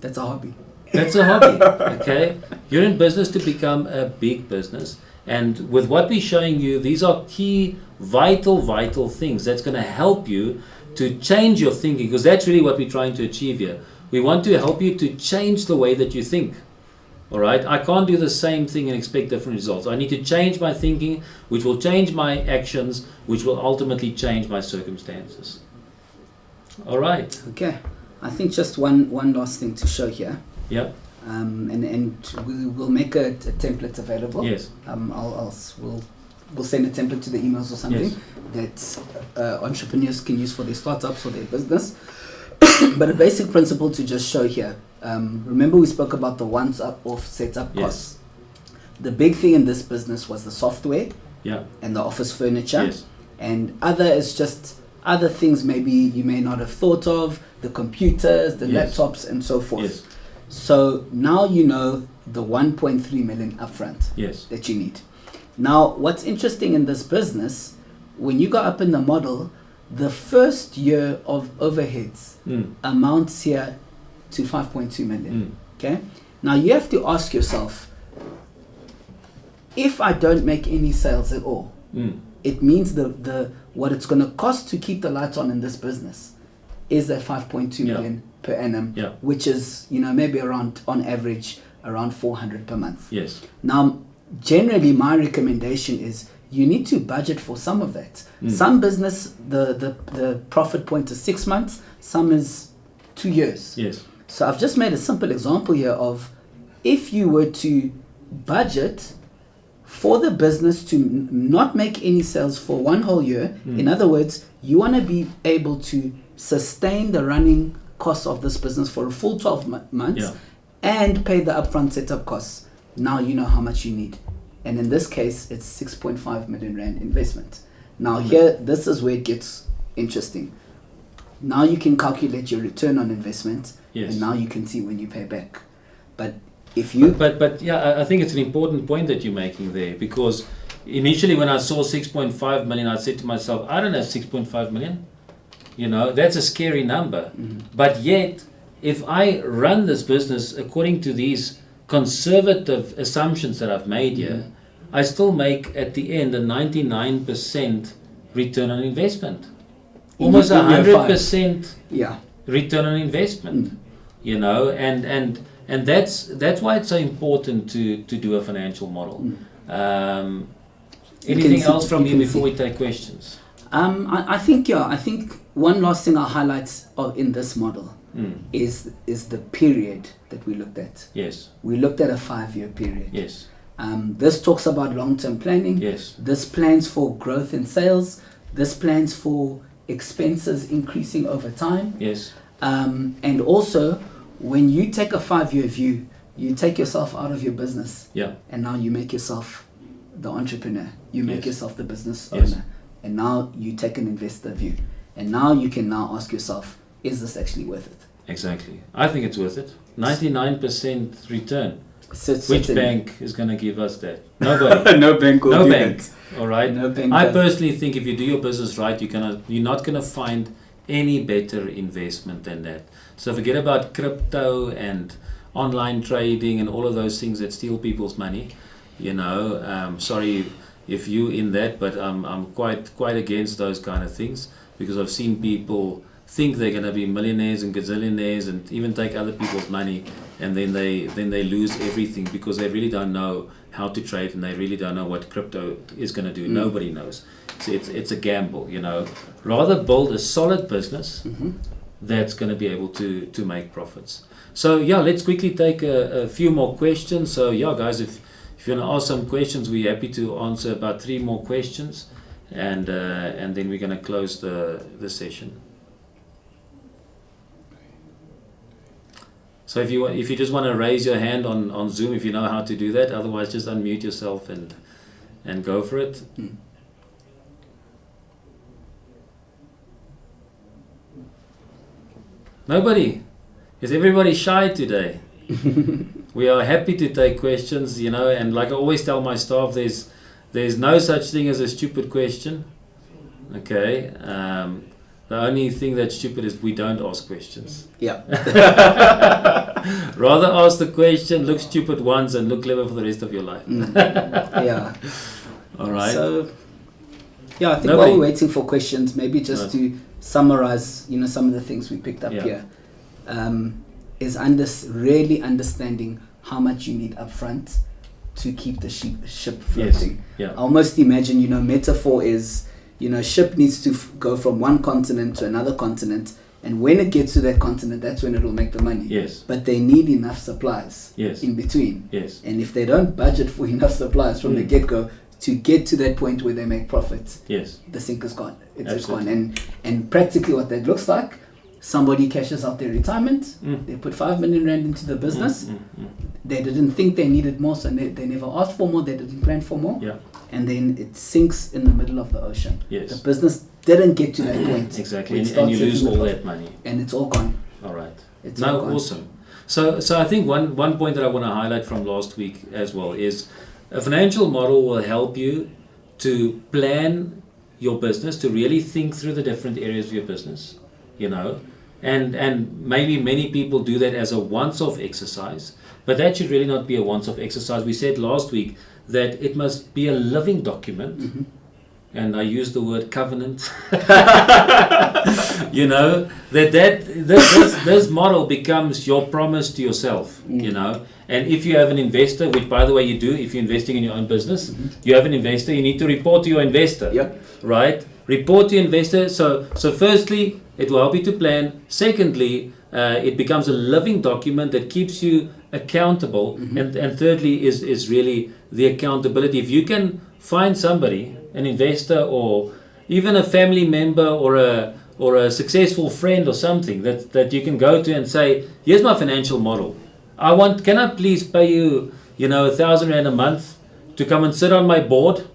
That's a hobby. That's a hobby. Okay, you're in business to become a big business. And with what we're showing you, these are key, vital things that's going to help you to change your thinking, because that's really what we're trying to achieve here. We want to help you to change the way that you think. All right, I can't do the same thing and expect different results. I need to change my thinking, which will change my actions, which will ultimately change my circumstances. All right. Okay, I think just one last thing to show here. Yeah. And we'll make a template available. Yes. We'll send a template to the emails or something Yes. that entrepreneurs can use for their startups or their business. But a basic principle to just show here. Remember we spoke about the once-off setup costs. The big thing in this business was the software and the office furniture. Yes. And other is just other things maybe you may not have thought of, the computers, the laptops and so forth. Yes. So now you know the 1.3 million upfront that you need. Now what's interesting in this business, when you go up in the model, the first year of overheads amounts here to 5.2 million. Okay. Now you have to ask yourself, if I don't make any sales at all, it means the what it's going to cost to keep the lights on in this business is that 5.2 million per annum, which is, you know, maybe around, on average, around 400 per month. Yes. Now, generally, my recommendation is you need to budget for some of that. Some business, the profit point is 6 months, some is 2 years. Yes. So I've just made a simple example here of if you were to budget for the business to not make any sales for 1 whole year, in other words, you want to be able to sustain the running costs of this business for a full 12 months and pay the upfront setup costs. Now you know how much you need. And in this case, it's 6.5 million rand investment. Now here, this is where it gets interesting. Now you can calculate your return on investment, and now you can see when you pay back. But if you... But yeah, I think it's an important point that you're making there, because initially when I saw 6.5 million, I said to myself, I don't have 6.5 million. You know, that's a scary number. But yet, if I run this business according to these conservative assumptions that I've made here, I still make at the end a 99% return on investment. Almost 100% return on investment. You know, and that's why it's so important to do a financial model. Anything else see- from you you can before see. we take questions? I think one last thing I'll highlight in this model Mm. is the period that we looked at. Yes, We looked at a 5-year period. yes, This talks about long-term planning. yes, This plans for growth in sales. This plans for expenses increasing over time. yes, And also, when you take a 5-year view, you take yourself out of your business, yeah, and now you make yourself the entrepreneur. You make Yes. yourself the business Yes. owner, and now you take an investor view. And now you can now ask yourself, is this actually worth it? exactly. I think it's worth it. 99% return. So Which certainly- bank is going to give us that? Nobody. no bank will No do bank. that. All right. No bank I does. personally think if you do your business right, you're not going to find any better investment than that. So forget about crypto and online trading and all of those things that steal people's money. Sorry if you in that, but I'm quite against those kind of things, because I've seen people think they're going to be millionaires and gazillionaires and even take other people's money, and then they lose everything because they really don't know how to trade, and they really don't know what crypto is going to do. Nobody knows. It's a gamble, Rather build a solid business that's going to be able to make profits. So yeah, let's quickly take a few more questions. So yeah, guys, if you want to ask some questions, we're happy to answer about 3 more questions, and then we're going to close the session. So if you just want to raise your hand on Zoom, if you know how to do that, otherwise just unmute yourself and go for it. Nobody. Is everybody shy today? We are happy to take questions, and like I always tell my staff, there's no such thing as a stupid question. Okay. The only thing that's stupid is we don't ask questions. Yeah. Rather ask the question, look stupid once and look clever for the rest of your life. Yeah. All right. So, yeah, I think Nobody- while we're waiting for questions, maybe just to summarize, some of the things we picked up Yeah. here, is really understanding how much you need upfront to keep the ship floating. Yeah. I almost imagine, metaphor is, ship needs to go from one continent to another continent, and when it gets to that continent, that's when it will make the money. Yes. But they need enough supplies Yes. in between. Yes. And if they don't budget for enough supplies from the get-go to get to that point where they make profits, Yes. the sink is gone. It's Absolutely. gone. And practically what that looks like, somebody cashes out their retirement, they put 5 million rand into the business, they didn't think they needed more, so they never asked for more, they didn't plan for more, Yeah. and then it sinks in the middle of the ocean. Yes. The business didn't get to that point. Exactly. where it And you starts lose hitting the all profit, that money. and it's all gone. All right. It's all No, gone. awesome. So I think one point that I want to highlight from last week as well is a financial model will help you to plan your business, to really think through the different areas of your business, and maybe many people do that as a once-off exercise, but that should really not be a once-off exercise. We said last week that it must be a living document. And I use the word covenant. This model becomes your promise to yourself, And if you have an investor, which by the way you do, if you're investing in your own business, you have an investor, you need to report to your investor. Yep. Right? Report to your investor. So firstly, it will help you to plan. Secondly, it becomes a living document that keeps you accountable. And thirdly is really the accountability. If you can find somebody, an investor or even a family member or a successful friend or something that you can go to and say, here's my financial model. Can I please pay you, 1,000 rand a month to come and sit on my board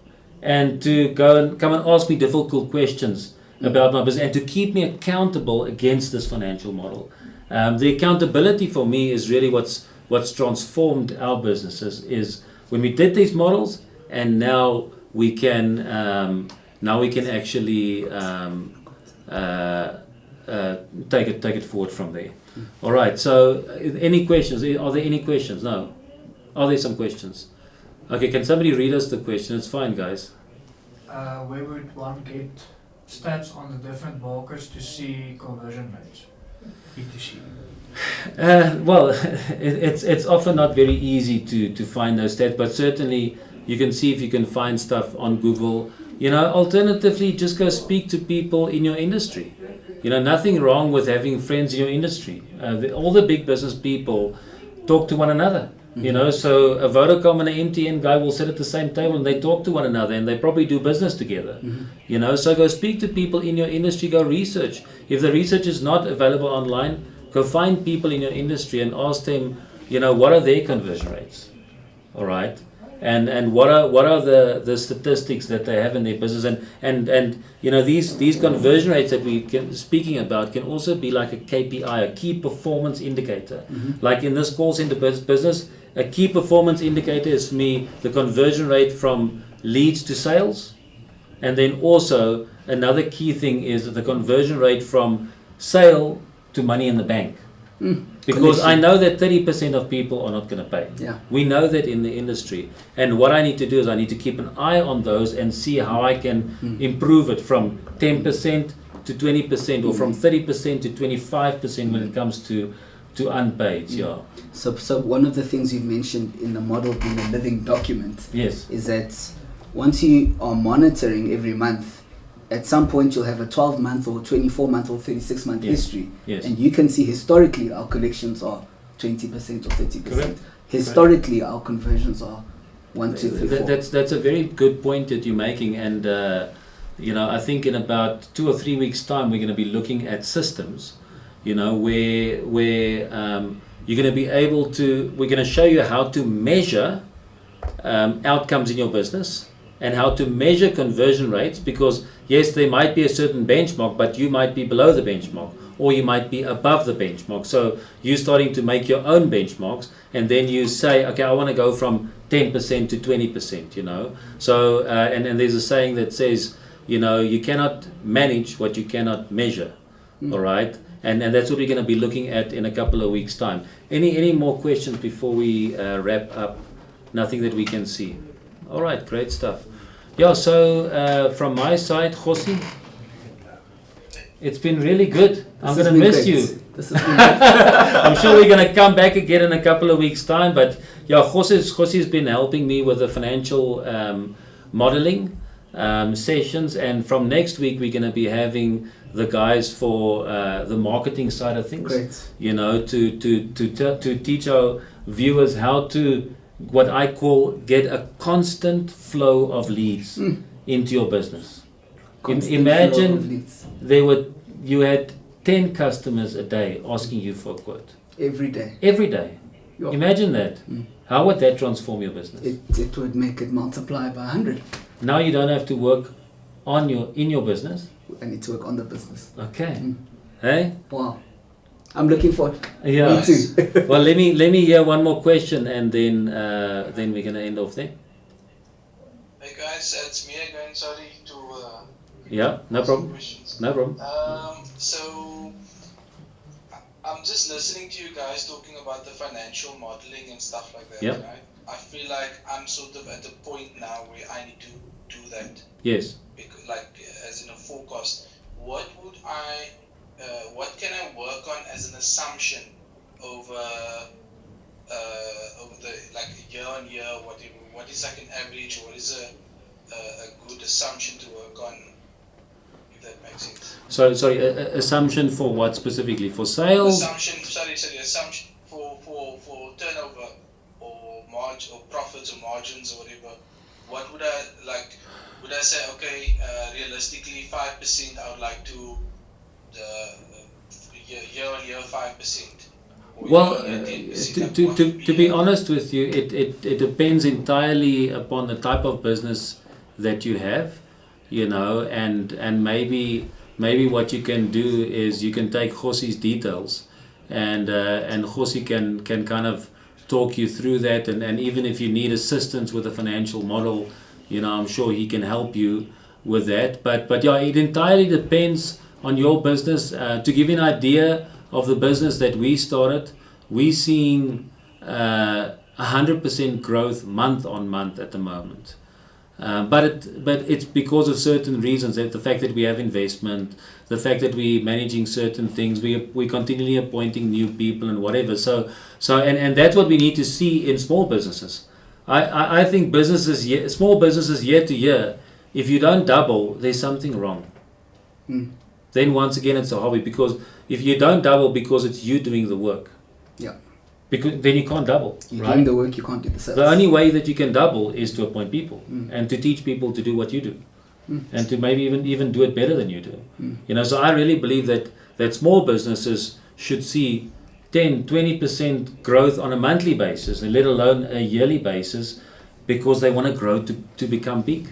and to come and ask me difficult questions about my business and to keep me accountable against this financial model. The accountability for me is really what's transformed our businesses is when we did these models, and now we can actually take it forward from there. All right. So, any questions? Are there any questions? No. Are there some questions? Okay. Can somebody read us the question? It's fine, guys. Where would one get stats on the different markets to see conversion rates? B2C. Well, it's often not very easy to find those stats, but certainly You can see if you can find stuff on Google. Alternatively, just go speak to people in your industry. Nothing wrong with having friends in your industry. All the big business people talk to one another. So a Vodacom and an MTN guy will sit at the same table and they talk to one another and they probably do business together. So go speak to people in your industry, go research. If the research is not available online, go find people in your industry and ask them, what are their conversion rates? All right. And what are the statistics that they have in their business, and these conversion rates that we can speaking about can also be like a KPI, a key performance indicator. Like in this call center business, a key performance indicator is for me the conversion rate from leads to sales, and then also another key thing is the conversion rate from sale to money in the bank. Because I know that 30% of people are not going to pay. Yeah. We know that in the industry. And what I need to do is I need to keep an eye on those and see how I can improve it from 10% to 20% or from 30% to 25% when it comes to unpaid. Yeah. So one of the things you've mentioned in the model being a living document Yes. is that once you are monitoring every month, at some point you'll have a 12-month or 24-month or 36-month history. Yes. And you can see historically our collections are 20% or 30%. Correct. Historically our conversions are 1, 2, 3, 4. That's a very good point that you're making, and I think in about 2 or 3 weeks' time we're going to be looking at systems, where you're going to be able to. We're going to show you how to measure outcomes in your business and how to measure conversion rates, because yes, there might be a certain benchmark, but you might be below the benchmark or you might be above the benchmark. So you're starting to make your own benchmarks, and then you say, okay, I want to go from 10% to 20%, So, and there's a saying that says, you cannot manage what you cannot measure, all right? And that's what we're going to be looking at in a couple of weeks' time. Any more questions before we wrap up? Nothing that we can see. All right, great stuff. Yeah, so from my side, José, it's been really good. I'm going to miss you. This has been great. I'm sure we're going to come back again in a couple of weeks' time. But yeah, José's been helping me with the financial modeling sessions. And from next week, we're going to be having the guys for the marketing side of things. Great. To teach our viewers how to, what I call, get a constant flow of leads into your business. Imagine you had 10 customers a day asking you for a quote. Every day. Yeah. Imagine that. How would that transform your business? It would make it multiply by 100. Now you don't have to work in your business. I need to work on the business. Okay. Hey? Wow. I'm looking forward. Yeah. Me too. Well, let me hear one more question, and then we're gonna end off there. Hey guys, it's me again. Sorry to. Yeah, no problem. No problem. So I'm just listening to you guys talking about the financial modeling and stuff like that. Yep. Right? I feel like I'm sort of at the point now where I need to do that. Yes. Because, as in a forecast, what can I work on as an assumption over the year on year? What is like an average? What is a good assumption to work on? If that makes sense. So sorry, assumption for what specifically? For sales? Assumption for turnover or margin or profits or margins or whatever. What would I like? Would I say, okay, realistically 5%? I would like to year on year 5%. Well, to be honest with you, it depends entirely upon the type of business that you have, and maybe what you can do is you can take José's details, and José can kind of talk you through that, and even if you need assistance with a financial model, I'm sure he can help you with that. But yeah, it entirely depends on your business. To give you an idea of the business that we started, we're seeing 100% growth month on month at the moment. But it's because of certain reasons, that the fact that we have investment, the fact that we're managing certain things, we continually appointing new people and whatever. So and that's what we need to see in small businesses. I think small businesses year to year, if you don't double, there's something wrong. Then once again it's a hobby, because if you don't double because it's you doing the work, because then you can't double. You're right? doing the work, you can't do the sales. The only way that you can double is to appoint people and to teach people to do what you do, and to maybe even do it better than you do. You know, so I really believe that small businesses should see 10-20% growth on a monthly basis, and let alone a yearly basis, because they want to grow to become big.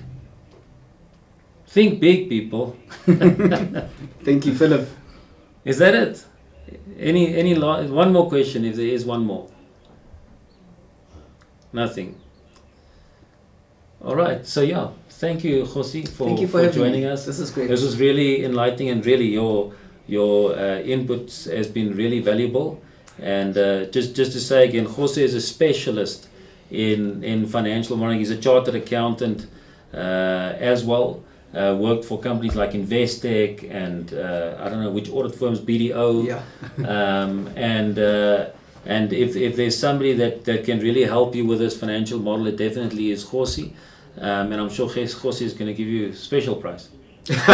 Think big, people. Thank you, Philip. Is that it? One more question, if there is one more. Nothing. All right. So yeah, thank you, Josie, for joining us. This is great. This was really enlightening, and really your input has been really valuable. And just to say again, Jose is a specialist in financial modeling. He's a chartered accountant as well. Worked for companies like Investec and I don't know which audit firms, BDO. Yeah. And if there's somebody that can really help you with this financial model, it definitely is Josie. And I'm sure Josie is going to give you a special price. Depends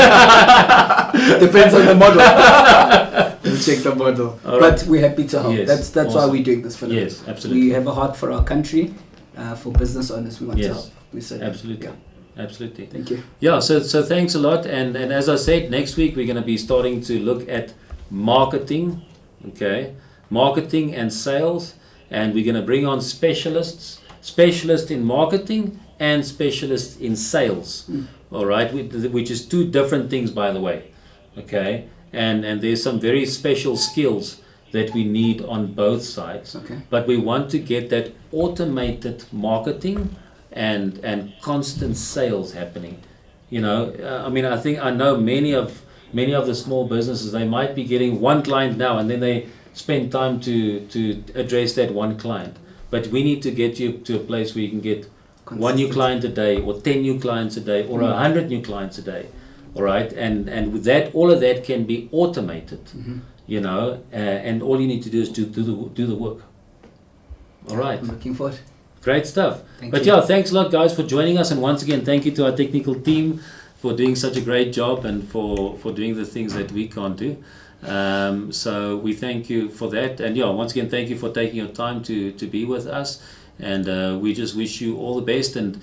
on the model. We'll check the model. All but right. we're happy to help. Yes, That's awesome. why we're doing this, Philip. Yes, absolutely. We have a heart for our country, for business owners. We want to Yes. help. We said Absolutely. Yeah. Absolutely. Thank you. Yeah, so thanks a lot. And as I said, next week we're going to be starting to look at marketing, okay? Marketing and sales. And we're going to bring on specialists in marketing and specialists in sales. All right, which is two different things, by the way, okay? And there's some very special skills that we need on both sides. Okay. But we want to get that automated marketing and constant sales happening. You know, I mean, I know many of the small businesses, they might be getting one client now, and then they spend time to address that one client. But we need to get you to a place where you can get one new client a day, or 10 new clients a day, or 100 new clients a day. All right, and with that, all of that can be automated. You know, and all you need to do is do the work. All right. I'm looking forward. Great stuff. Thank but you. yeah, thanks a lot, guys, for joining us. And once again, thank you to our technical team for doing such a great job and for doing the things that we can't do. So we thank you for that. And yeah, once again, thank you for taking your time to be with us. And we just wish you all the best. And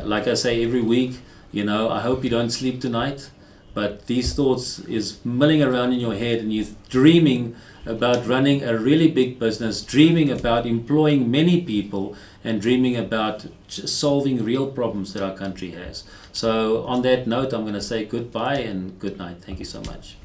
like I say every week, you know, I hope you don't sleep tonight. But these thoughts is milling around in your head, and you're dreaming about running a really big business, dreaming about employing many people, and dreaming about solving real problems that our country has. So on that note, I'm going to say goodbye and good night. Thank you so much.